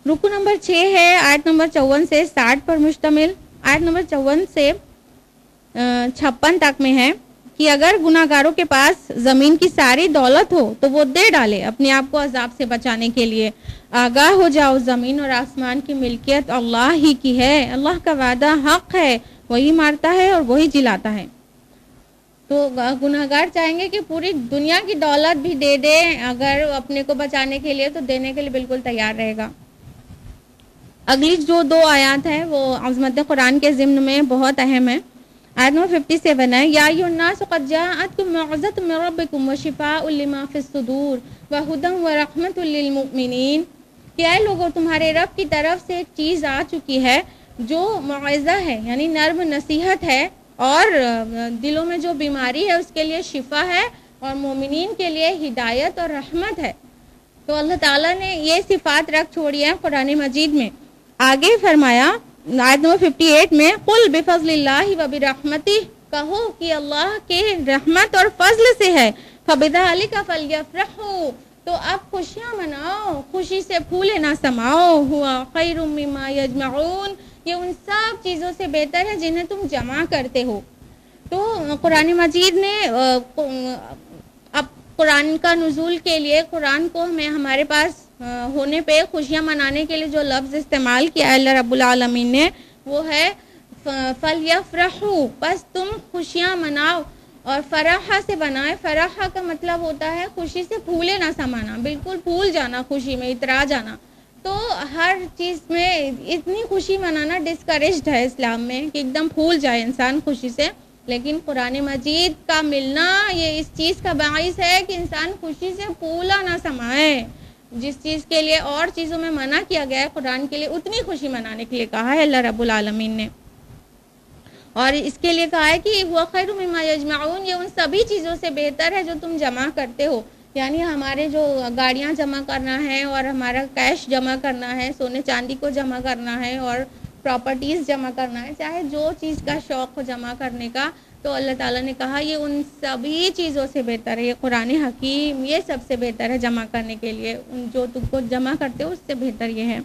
رکو نمبر 6 ہے آیت نمبر 54 سے 60 پر مشتمل۔ آیت نمبر 54 سے 56 تک میں ہے کہ اگر گناہ گاروں کے پاس زمین کی ساری دولت ہو تو وہ دے ڈالے اپنے آپ کو عذاب سے بچانے کے لیے۔ آگاہ ہو جاؤ زمین اور آسمان کی ملکیت اللہ ہی کی ہے، اللہ کا وعدہ حق ہے، وہی مارتا ہے اور وہی جلاتا ہے۔ تو گناہگار چاہیں گے کہ پوری دنیا کی دولت بھی دے دے اگر اپنے کو بچانے کے لیے، تو دینے کے لیے بالکل تیار رہے گا۔ اگلی جو 2 آیات ہیں وہ عظمت قرآن کے ضمن میں بہت اہم ہے۔ آیت نمبر 57 ہے یا ایھا الناس قد جاءتکم موعظۃ من ربکم وشفاء لما فی الصدور وہدی ورحمۃ للمؤمنین، کہ اے لوگوں تمہارے رب کی طرف سے ایک چیز آ چکی ہے جو موعظہ ہے، یعنی نرم نصیحت ہے، اور دلوں میں جو بیماری ہے اس کے لیے شفا ہے، اور مومنین کے لیے ہدایت اور رحمت ہے۔ تو اللہ تعالیٰ نے یہ صفات رکھ چھوڑی ہے قرآن مجید میں۔ آگے فرمایا آیت نمبر 58 میں قل بفضل اللہ وبرحمتہ، کہو کہ اللہ کے رحمت اور فضل سے ہے، فبذلک فلیفرحوا، تو اب خوشیاں مناؤ، خوشی سے پھولے نہ سماؤ، ہوا خیر مما یجمعون، یہ ان سب چیزوں سے بہتر ہے جنہیں تم جمع کرتے ہو۔ تو قرآن مجید نے اب قرآن کا نزول کے لیے قرآن کو ہمیں ہمارے پاس ہونے پہ خوشیاں منانے کے لیے جو لفظ استعمال کیا ہے اللہ رب العالمین نے، وہ ہے فَلْيَفْرَحُوا، بس تم خوشیاں مناؤ، اور فرحہ سے بنائے۔ فرحہ کا مطلب ہوتا ہے خوشی سے پھولے نہ سمانا، بالکل پھول جانا، خوشی میں اترا جانا۔ تو ہر چیز میں اتنی خوشی منانا ڈسکریجڈ ہے اسلام میں کہ ایک دم پھول جائے انسان خوشی سے، لیکن قرآن مجید کا ملنا یہ اس چیز کا باعث ہے کہ انسان خوشی سے پھولا نہ سمائے۔ جس چیز کے لیے اور چیزوں میں منع کیا گیا ہے قرآن کے لیے اتنی خوشی منانے کے لیے کہا ہے اللہ رب العالمین نے، اور اس کے لیے کہا ہے کہ وہ خیر مما یجمعون، یہ ان سبھی چیزوں سے بہتر ہے جو تم جمع کرتے ہو، یعنی ہمارے جو گاڑیاں جمع کرنا ہے اور ہمارا کیش جمع کرنا ہے، سونے چاندی کو جمع کرنا ہے اور پراپرٹیز جمع کرنا ہے، چاہے جو چیز کا شوق ہو جمع کرنے کا، تو اللہ تعالیٰ نے کہا یہ ان سبھی چیزوں سے بہتر ہے، یہ قرآن حکیم یہ سب سے بہتر ہے جمع کرنے کے لیے، جو تم کو جمع کرتے ہو اس سے بہتر یہ ہے۔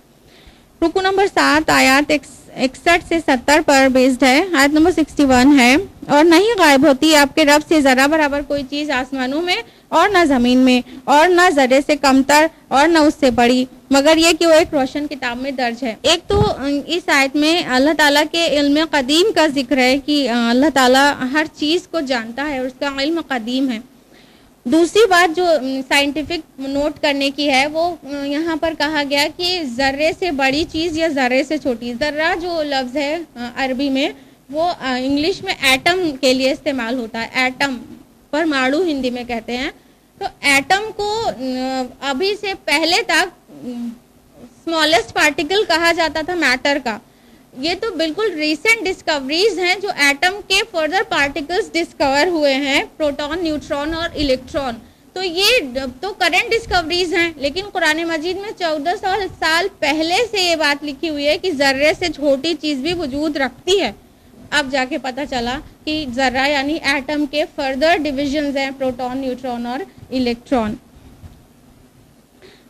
رکو نمبر 7 آیات 61 سے 70 پر بیسڈ ہے. آیت نمبر 61 ہے اور نہیں غائب ہوتی آپ کے رب سے ذرا برابر کوئی چیز آسمانوں میں اور نہ زمین میں اور نہ ذرے سے کمتر اور نہ اس سے بڑی مگر یہ کہ وہ ایک روشن کتاب میں درج ہے. ایک تو اس آیت میں اللہ تعالیٰ کے علم قدیم کا ذکر ہے کہ اللہ تعالیٰ ہر چیز کو جانتا ہے اور اس کا علم قدیم ہے. دوسری بات جو سائنٹیفک نوٹ کرنے کی ہے وہ یہاں پر کہا گیا کہ ذرے سے بڑی چیز یا ذرے سے چھوٹی. ذرہ جو لفظ ہے عربی میں وہ انگلش میں ایٹم کے لیے استعمال ہوتا ہے. ایٹم پرماڑو ہندی میں کہتے ہیں. تو ایٹم کو ابھی سے پہلے تک اسمالسٹ پارٹیکل کہا جاتا تھا میٹر کا. یہ تو بالکل ریسنٹ ڈسکوریز ہیں جو ایٹم کے فردر پارٹیکلز ڈسکور ہوئے ہیں, پروٹون, نیوٹرون اور الیکٹرون. تو یہ تو کرنٹ ڈسکوریز ہیں, لیکن قرآن مجید میں 1400 سال پہلے سے یہ بات لکھی ہوئی ہے کہ ذرے سے چھوٹی چیز بھی وجود رکھتی ہے. اب جا کے پتہ چلا کہ ذرہ یعنی ایٹم کے فردر ڈویژنز ہیں, پروٹون, نیوٹرون اور الیکٹرون.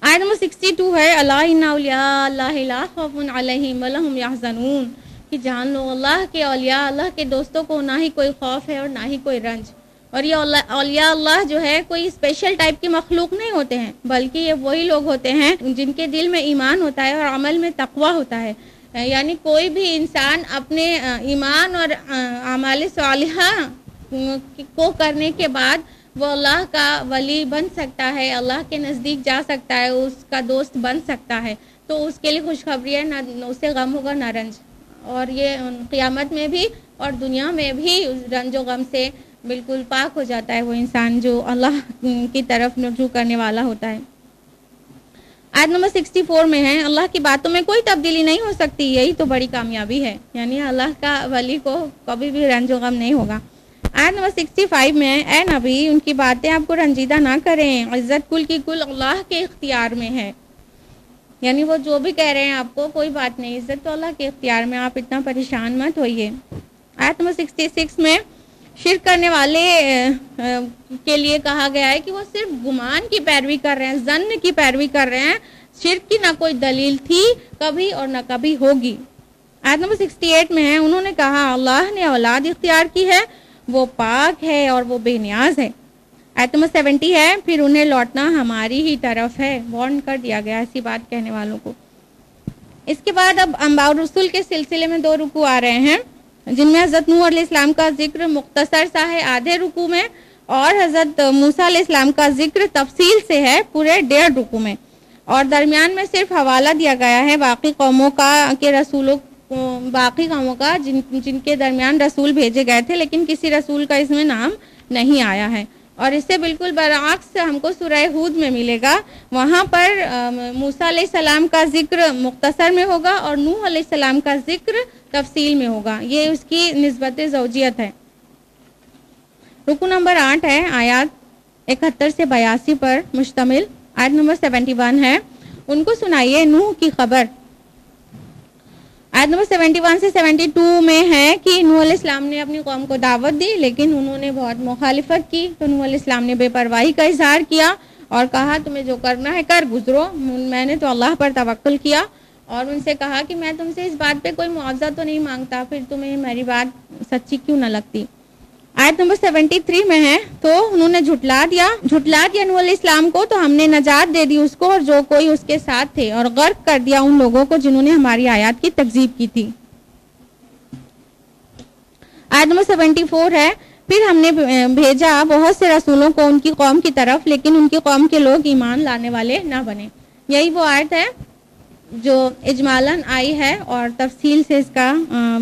آیت نمبر 62 ہے الا ان اولیاء اللہ لا خوف علیہم ولا هم یحزنون, کہ جان لو اللہ کے اولیاء, اللہ کے دوستوں کو نہ ہی کوئی خوف ہے اور نہ ہی کوئی رنج. اور یہ اولیاء اللہ جو ہے کوئی اسپیشل ٹائپ کی مخلوق نہیں ہوتے ہیں, بلکہ یہ وہی لوگ ہوتے ہیں جن کے دل میں ایمان ہوتا ہے اور عمل میں تقوی ہوتا ہے. یعنی کوئی بھی انسان اپنے ایمان اور اعمال صالحہ کو کرنے کے بعد وہ اللہ کا ولی بن سکتا ہے, اللہ کے نزدیک جا سکتا ہے, اس کا دوست بن سکتا ہے. تو اس کے لیے خوشخبری ہے, نہ اسے غم ہوگا نہ رنج. اور یہ قیامت میں بھی اور دنیا میں بھی رنج و غم سے بالکل پاک ہو جاتا ہے وہ انسان جو اللہ کی طرف رجوع کرنے والا ہوتا ہے. آیت نمبر 64 میں ہے اللہ کی باتوں میں کوئی تبدیلی نہیں ہو سکتی, یہی تو بڑی کامیابی ہے. یعنی اللہ کا ولی کو کبھی بھی رنج و غم نہیں ہوگا. آیت نمبر 65 میں ہے اے نبی ان کی باتیں آپ کو رنجیدہ نہ کریں, عزت کل کی کل اللہ کے اختیار میں ہے. یعنی وہ جو بھی کہہ رہے ہیں آپ کو کوئی بات نہیں, عزت تو اللہ کے اختیار میں, آپ اتنا پریشان مت ہوئیے. آیت نمبر 66 میں شرک کرنے والے کے لیے کہا گیا ہے کہ وہ صرف گمان کی پیروی کر رہے ہیں, ظن کی پیروی کر رہے ہیں. شرک کی نہ کوئی دلیل تھی کبھی اور نہ کبھی ہوگی. آیت نمبر 68 میں ہے انہوں نے کہا اللہ نے اولاد اختیار کی ہے, وہ پاک ہے اور وہ بے نیاز ہے. آیت نمبر 70 ہے پھر انہیں لوٹنا ہماری ہی طرف ہے, وارن کر دیا گیا ایسی بات کہنے والوں کو. اس کے بعد اب انباء الرسل کے سلسلے میں 2 رکوع آ رہے ہیں جن میں حضرت نوح علیہ السلام کا ذکر مختصر سا ہے آدھے رکوع میں, اور حضرت موسیٰ علیہ السلام کا ذکر تفصیل سے ہے پورے 1.5 رکوع میں, اور درمیان میں صرف حوالہ دیا گیا ہے باقی قوموں کا کے رسولوں باقی قوموں کا جن کے درمیان رسول بھیجے گئے تھے, لیکن کسی رسول کا اس میں نام نہیں آیا ہے. اور اس سے بالکل برعکس ہم کو سورہ ہود میں ملے گا, وہاں پر موسیٰ علیہ السلام کا ذکر مختصر میں ہوگا اور نوح علیہ السلام کا ذکر تفصیل میں ہوگا. یہ اس کی نسبت زوجیت ہے. رکوع نمبر 8 ہے آیات 71 سے 82 پر مشتمل. آیت نمبر 71 ہے ان کو سنائیے نوح کی خبر. آیت نمبر 71 سے 72 میں ہے کہ نوح علیہ السلام نے اپنی قوم کو دعوت دی لیکن انہوں نے بہت مخالفت کی. تو نوح علیہ السلام نے بے پرواہی کا اظہار کیا اور کہا تمہیں جو کرنا ہے کر گزرو, میں نے تو اللہ پر توکل کیا. اور ان سے کہا کہ میں تم سے اس بات پہ کوئی معاوضہ تو نہیں مانگتا, پھر تمہیں میری بات سچی کیوں نہ لگتی. آیت نمبر 73 میں ہے تو انہوں نے جھٹلا دیا نوح علیہ السلام کو, تو ہم نے نجات دے دی اس کو اور جو کوئی اس کے ساتھ تھے, اور غرق کر دیا ان لوگوں کو جنہوں نے ہماری آیات کی تکذیب کی تھی. آیت نمبر 74 ہے پھر ہم نے بھیجا بہت سے رسولوں کو ان کی قوم کی طرف, لیکن ان کی قوم کے لوگ ایمان لانے والے نہ بنے. یہی وہ آیت ہے جو اجمالاً آئی ہے اور تفصیل سے اس کا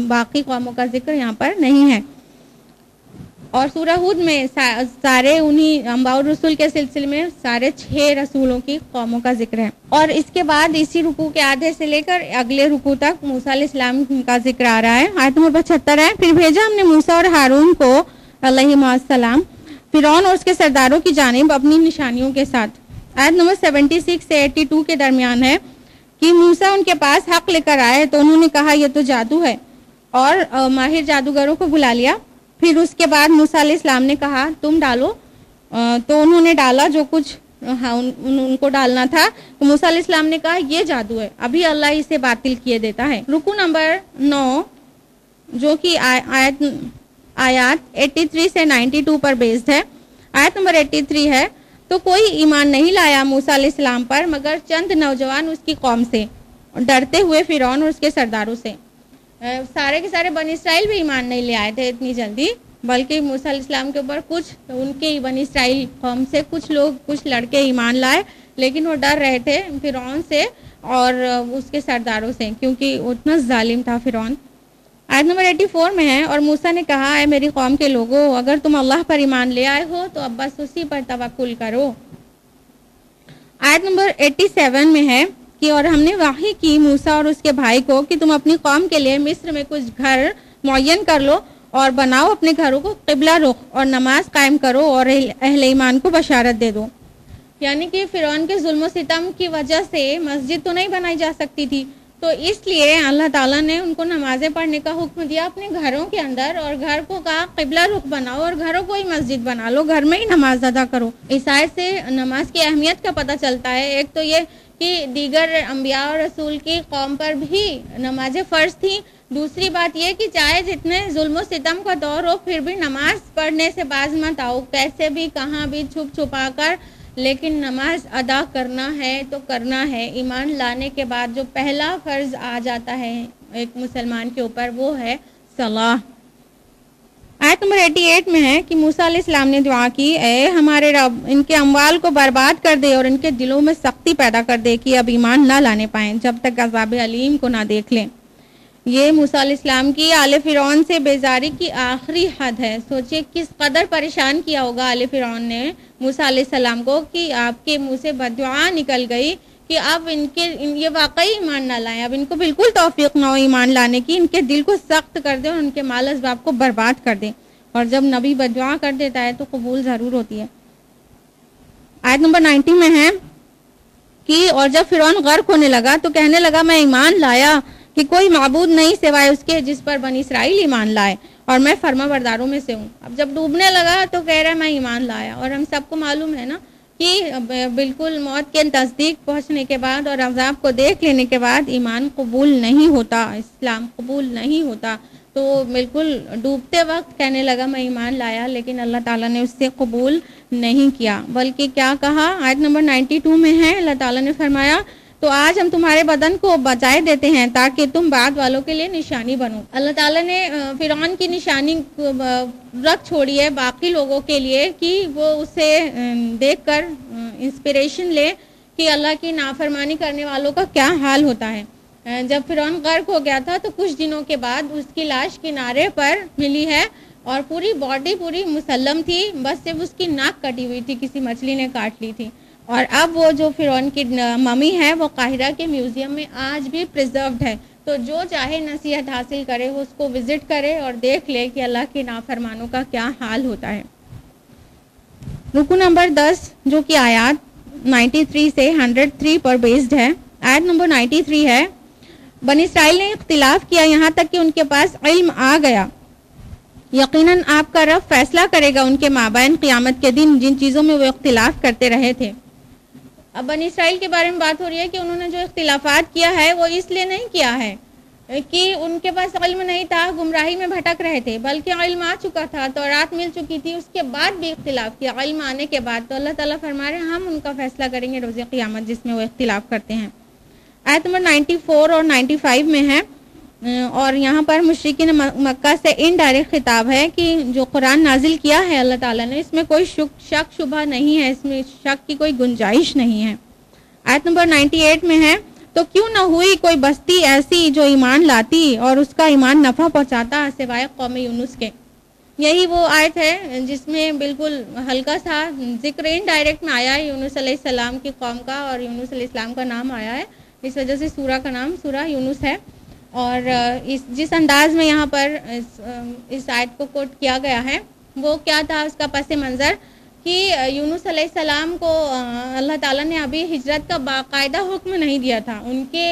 باقی قوموں کا ذکر یہاں پر نہیں ہے. اور سورہ ہود میں سارے انہی انباء الرسل کے سلسلے میں سارے 6 رسولوں کی قوموں کا ذکر ہے. اور اس کے بعد اسی رکوع کے آدھے سے لے کر اگلے رکوع تک موسیٰ علیہ السلام کا ذکر آ رہا ہے. آیت نمبر 75 ہے پھر بھیجا ہم نے موسیٰ اور ہارون کو علیہم السلام فرعون اور اس کے سرداروں کی جانب اپنی نشانیوں کے ساتھ. آیت نمبر 76 سے 82 کے درمیان ہے کہ موسیٰ ان کے پاس حق لے کر آئے تو انہوں نے کہا یہ تو جادو ہے, اور ماہر جادوگروں کو بلا لیا. پھر اس کے بعد موسیٰ علیہ السلام نے کہا تم ڈالو, تو انہوں نے ڈالا جو کچھ ان کو ڈالنا تھا، تو موسیٰ علیہ السلام نے کہا یہ جادو ہے، ابھی اللہ اسے باطل کیے دیتا ہے۔ رکو نمبر 9 جو کہ آیات 83 سے 92 پر بیسڈ ہے۔ آیت نمبر 83 ہے، تو کوئی ایمان نہیں لایا موسیٰ علیہ السلام پر مگر چند نوجوان اس کی قوم سے، ڈرتے ہوئے فرعون اور اس کے سرداروں سے۔ سارے کے سارے بنی اسرائیل بھی ایمان نہیں لے آئے تھے اتنی جلدی، بلکہ موسیٰ علیہ السلام کے اوپر کچھ ان کے بنی اسرائیل قوم سے کچھ لڑکے ایمان لائے، لیکن وہ ڈر رہے تھے فرعون سے اور اس کے سرداروں سے، کیونکہ اتنا ظالم تھا فرعون۔ آیت نمبر 84 میں ہے، اور موسیٰ نے کہا اے میری قوم کے لوگوں، اگر تم اللہ پر ایمان لے آئے ہو تو اب بس اسی پر توکل کرو۔ آیت نمبر 87 میں ہے کہ اور ہم نے وحی کی موسیٰ اور اس کے بھائی کو کہ تم اپنی قوم کے لیے مصر میں کچھ گھر معین کر لو اور بناؤ اپنے گھروں کو قبلہ رخ، اور نماز قائم کرو اور اہل ایمان کو بشارت دے دو۔ یعنی کہ فرعون کے ظلم و ستم کی وجہ سے مسجد تو نہیں بنائی جا سکتی تھی، تو اس لیے اللہ تعالیٰ نے ان کو نمازیں پڑھنے کا حکم دیا اپنے گھروں کے اندر، اور گھر کو کہا قبلہ رخ بناؤ اور گھروں کو ہی مسجد بنا لو، گھر میں ہی نماز ادا کرو۔ اس آیت سے نماز کی اہمیت کا پتہ چلتا ہے۔ ایک تو یہ کہ دیگر انبیاء اور رسول کی قوم پر بھی نمازیں فرض تھیں، دوسری بات یہ کہ چاہے جتنے ظلم و ستم کا دور ہو پھر بھی نماز پڑھنے سے باز مت آؤ، کیسے بھی کہاں بھی چھپ چھپا کر، لیکن نماز ادا کرنا ہے تو کرنا ہے۔ ایمان لانے کے بعد جو پہلا فرض آ جاتا ہے ایک مسلمان کے اوپر وہ ہے صلاح۔ آیت نمبر 88 میں ہے کہ موسیٰ علیہ السلام نے دعا کی اے ہمارے رب ان کے اموال کو برباد کر دے اور ان کے دلوں میں سختی پیدا کر دے کہ اب ایمان نہ لانے پائیں جب تک عذاب علیم کو نہ دیکھ لیں۔ یہ موسیٰ علیہ السلام کی آل فرعون سے بیزاری کی آخری حد ہے۔ سوچئے کس قدر پریشان کیا ہوگا آل فرعون نے موسیٰ علیہ السلام کو کہ آپ کے منہ سے بددعا نکل گئی کہ اب یہ واقعی ایمان نہ لائیں، اب ان کو بالکل توفیق نہ ہو ایمان لانے کی، ان کے دل کو سخت کر دیں اور ان کے مال اسباب کو برباد کر دیں۔ اور جب نبی بددعا کر دیتا ہے تو قبول ضرور ہوتی ہے۔ آیت نمبر 90 میں ہے کہ اور جب فرعون غرق ہونے لگا تو کہنے لگا میں ایمان لایا کہ کوئی معبود نہیں سوائے اس کے جس پر بنی اسرائیل ایمان لائے، اور میں فرما برداروں میں سے ہوں۔ اب جب ڈوبنے لگا تو کہہ رہا ہے میں ایمان لایا، اور ہم سب کو معلوم ہے نا کہ بالکل موت کے نزدیک پہنچنے کے بعد اور عذاب کو دیکھ لینے کے بعد ایمان قبول نہیں ہوتا، اسلام قبول نہیں ہوتا۔ تو بالکل ڈوبتے وقت کہنے لگا میں ایمان لایا، لیکن اللہ تعالیٰ نے اس سے قبول نہیں کیا، بلکہ کیا کہا آیت نمبر 92 میں ہے، اللہ تعالیٰ نے فرمایا تو آج ہم تمہارے بدن کو بچائے دیتے ہیں تاکہ تم بعد والوں کے لیے نشانی بنو۔ اللہ تعالیٰ نے فرعون کی نشانی رکھ چھوڑی ہے باقی لوگوں کے لیے کہ وہ اسے دیکھ کر انسپریشن لے کہ اللہ کی نافرمانی کرنے والوں کا کیا حال ہوتا ہے۔ جب فرعون غرق ہو گیا تھا تو کچھ دنوں کے بعد اس کی لاش کنارے پر ملی ہے اور پوری باڈی پوری مسلم تھی، بس صرف اس کی ناک کٹی ہوئی تھی، کسی مچھلی نے کاٹ لی تھی۔ اور اب وہ جو فرعون کی ممی ہے وہ قاہرہ کے میوزیم میں آج بھی پریزروڈ ہے، تو جو چاہے نصیحت حاصل کرے وہ اس کو وزٹ کرے اور دیکھ لے کہ اللہ کے نافرمانوں کا کیا حال ہوتا ہے۔ رکو نمبر 10 جو کہ آیات 93 سے 103 پر بیسڈ ہے۔ آیت نمبر 93 ہے بنی اسرائیل نے اختلاف کیا یہاں تک کہ ان کے پاس علم آ گیا، یقیناً آپ کا رب فیصلہ کرے گا ان کے مابین قیامت کے دن جن چیزوں میں وہ اختلاف کرتے رہے تھے۔ اب بنی اسرائیل کے بارے میں بات ہو رہی ہے کہ انہوں نے جو اختلافات کیا ہے وہ اس لیے نہیں کیا ہے کہ ان کے پاس علم نہیں تھا، گمراہی میں بھٹک رہے تھے، بلکہ علم آ چکا تھا، تورات مل چکی تھی، اس کے بعد بھی اختلاف کیا۔ علم آنے کے بعد تو اللہ تعالیٰ فرما رہے ہیں ہم ان کا فیصلہ کریں گے روز قیامت جس میں وہ اختلاف کرتے ہیں۔ آیت نمبر 94 اور 95 میں ہے، اور یہاں پر مشرکین مکہ سے انڈائریکٹ خطاب ہے کہ جو قرآن نازل کیا ہے اللہ تعالیٰ نے اس میں کوئی شک شبہ نہیں ہے، اس میں شک کی کوئی گنجائش نہیں ہے۔ آیت نمبر 98 میں ہے تو کیوں نہ ہوئی کوئی بستی ایسی جو ایمان لاتی اور اس کا ایمان نفع پہنچاتا سوائے قوم یونس کے۔ یہی وہ آیت ہے جس میں بالکل ہلکا سا ذکر انڈائریکٹ میں آیا ہے یونس علیہ السلام کی قوم کا، اور یونس علیہ السلام کا نام آیا ہے، اس وجہ سے سورہ کا نام سورہ یونس ہے۔ اور جس انداز میں یہاں پر اس آیت کو کوٹ کیا گیا ہے وہ کیا تھا اس کا پس منظر کہ یونس علیہ السلام کو اللہ تعالیٰ نے ابھی ہجرت کا باقاعدہ حکم نہیں دیا تھا، ان کے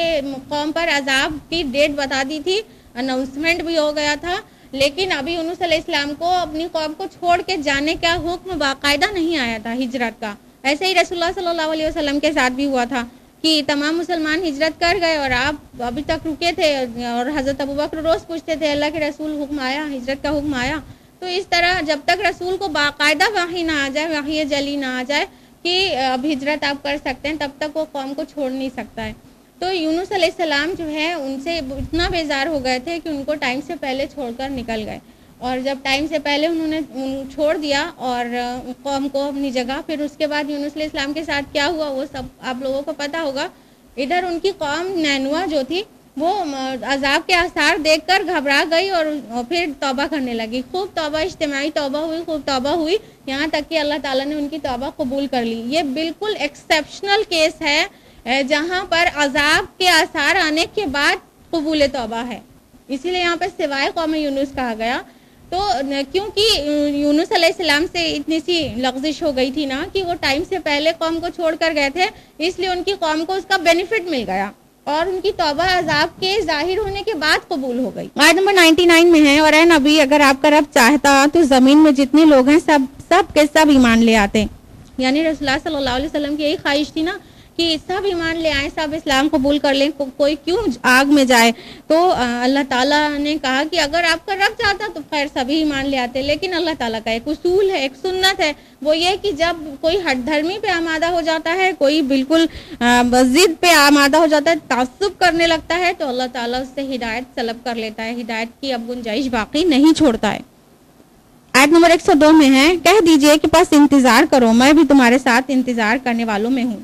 قوم پر عذاب کی ڈیٹ بتا دی تھی، اناؤنسمنٹ بھی ہو گیا تھا، لیکن ابھی یونس علیہ السلام کو اپنی قوم کو چھوڑ کے جانے کا حکم باقاعدہ نہیں آیا تھا ہجرت کا۔ ایسے ہی رسول اللہ صلی اللہ علیہ وسلم کے ساتھ بھی ہوا تھا کہ تمام مسلمان ہجرت کر گئے اور آپ ابھی تک رکے تھے، اور حضرت ابوبکر روز پوچھتے تھے اللہ کے رسول حکم آیا، ہجرت کا حکم آیا؟ تو اس طرح جب تک رسول کو باقاعدہ وحی نہ آ جائے، وحی جلی نہ آ جائے کہ اب ہجرت آپ کر سکتے ہیں، تب تک وہ قوم کو چھوڑ نہیں سکتا ہے۔ تو یونس علیہ السلام جو ہے ان سے اتنا بیزار ہو گئے تھے کہ ان کو ٹائم سے پہلے چھوڑ کر نکل گئے، اور جب ٹائم سے پہلے انہوں نے چھوڑ دیا اور قوم کو اپنی جگہ، پھر اس کے بعد یونس علیہ السلام کے ساتھ کیا ہوا وہ سب آپ لوگوں کو پتہ ہوگا۔ ادھر ان کی قوم نینوا جو تھی وہ عذاب کے آثار دیکھ کر گھبرا گئی اور پھر توبہ کرنے لگی، خوب توبہ، اجتماعی توبہ ہوئی، خوب توبہ ہوئی، یہاں تک کہ اللہ تعالیٰ نے ان کی توبہ قبول کر لی۔ یہ بالکل ایکسیپشنل کیس ہے جہاں پر عذاب کے آثار آنے کے بعد قبول توبہ ہے، اسی لیے یہاں پہ سوائے قوم یونس کہا گیا۔ تو کیونکہ یونس علیہ السلام سے اتنی سی لغزش ہو گئی تھی نا کہ وہ ٹائم سے پہلے قوم کو چھوڑ کر گئے تھے، اس لیے ان کی قوم کو اس کا بینیفٹ مل گیا اور ان کی توبہ عذاب کے ظاہر ہونے کے بعد قبول ہو گئی۔ آیت نمبر 99 میں ہے، اور اے نبی اگر آپ کا رب چاہتا تو زمین میں جتنے لوگ ہیں سب کے سب ایمان لے آتے، یعنی رسول اللہ صلی اللہ علیہ وسلم کی یہی خواہش تھی نا کہ سب ایمان لے آئیں، سب اسلام قبول کر لیں، کوئی کیوں آگ میں جائے۔ تو اللہ تعالیٰ نے کہا کہ اگر آپ کا رب چاہتا تو خیر سبھی ایمان لے آتے، لیکن اللہ تعالیٰ کا ایک اصول ہے، ایک سنت ہے، وہ یہ کہ جب کوئی ہٹ دھرمی پہ آمادہ ہو جاتا ہے، کوئی بالکل ضد پہ آمادہ ہو جاتا ہے، تعصب کرنے لگتا ہے، تو اللہ تعالیٰ اس سے ہدایت طلب کر لیتا ہے، ہدایت کی اب گنجائش باقی نہیں چھوڑتا ہے۔ آیت نمبر 102 میں ہے، کہہ دیجئے کہ بس انتظار کرو، میں بھی تمہارے ساتھ انتظار کرنے والوں میں ہوں۔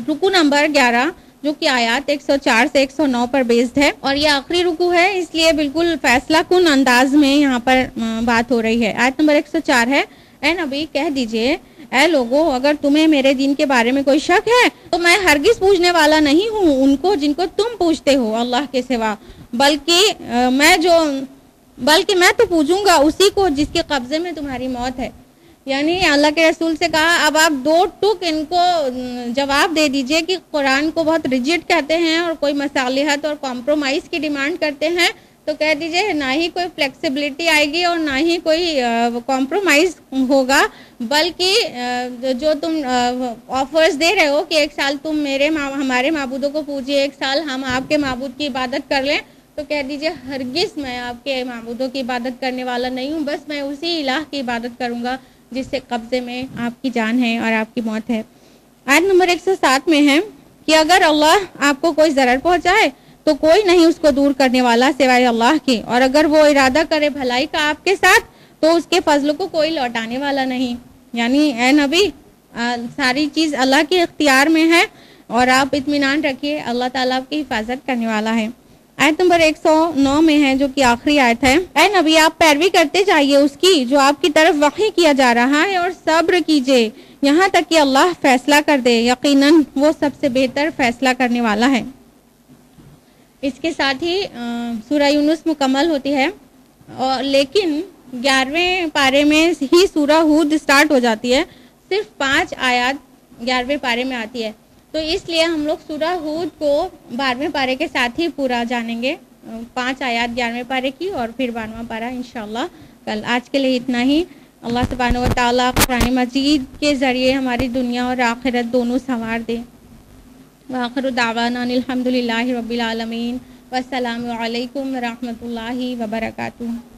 رکو نمبر 11 جو کہ آیات 104 سے 109 پر بیسڈ ہے، اور یہ آخری رکو ہے، اس لیے بالکل فیصلہ کن انداز میں یہاں پر بات ہو رہی ہے۔ آیت نمبر 104 ہے، اے نبی کہہ دیجئے اے لوگو اگر تمہیں میرے دین کے بارے میں کوئی شک ہے تو میں ہرگز پوچھنے والا نہیں ہوں ان کو جن کو تم پوچھتے ہو اللہ کے سوا، بلکہ میں تو پوچھوں گا اسی کو جس کے قبضے میں تمہاری موت ہے۔ یعنی اللہ کے رسول سے کہا اب آپ دو ٹک ان کو جواب دے دیجئے کہ قرآن کو بہت ریجڈ کہتے ہیں اور کوئی مصالحت اور کمپرومائز کی ڈیمانڈ کرتے ہیں، تو کہہ دیجئے نہ ہی کوئی فلیکسیبلٹی آئے گی اور نہ ہی کوئی کمپرومائز ہوگا، بلکہ جو تم آفرز دے رہے ہو کہ ایک سال تم ہمارے معبودوں کو پوجیے، ایک سال ہم آپ کے معبود کی عبادت کر لیں، تو کہہ دیجئے ہرگز میں آپ کے معبودوں کی عبادت کرنے والا نہیں ہوں، بس میں اسی الہ کی عبادت کروں گا جس سے قبضے میں آپ کی جان ہے اور آپ کی موت ہے۔ آیت نمبر 107 میں ہے کہ اگر اللہ آپ کو کوئی ضرر پہنچائے تو کوئی نہیں اس کو دور کرنے والا سوائے اللہ کے، اور اگر وہ ارادہ کرے بھلائی کا آپ کے ساتھ تو اس کے فضل کو کوئی لوٹانے والا نہیں۔ یعنی اے نبی ساری چیز اللہ کے اختیار میں ہے اور آپ اطمینان رکھیے، اللہ تعالیٰ آپ کی حفاظت کرنے والا ہے۔ آیت نمبر 109 میں ہے جو کہ آخری آیت ہے، اے نبی آپ پیروی کرتے جائیے اس کی جو آپ کی طرف وحی کیا جا رہا ہے اور صبر کیجئے یہاں تک کہ اللہ فیصلہ کر دے، یقیناً وہ سب سے بہتر فیصلہ کرنے والا ہے۔ اس کے ساتھ ہی سورہ یونس مکمل ہوتی ہے، لیکن 11ویں پارے میں ہی سورہ ہود سٹارٹ ہو جاتی ہے، صرف 5 آیات 11ویں پارے میں آتی ہے، تو اس لیے ہم لوگ سورہ ہود کو 12ویں پارے کے ساتھ ہی پورا جانیں گے، 5 آیات 11ویں پارے کی اور پھر 12واں پارہ انشاءاللہ کل۔ آج کے لیے اتنا ہی۔ اللہ سبحانہ و تعالیٰ قرآن مجید کے ذریعے ہماری دنیا اور آخرت دونوں سنوار دے۔ وآخر دعوانا الحمدللہ رب العالمین، والسلام علیکم ورحمۃ اللہ وبرکاتہ۔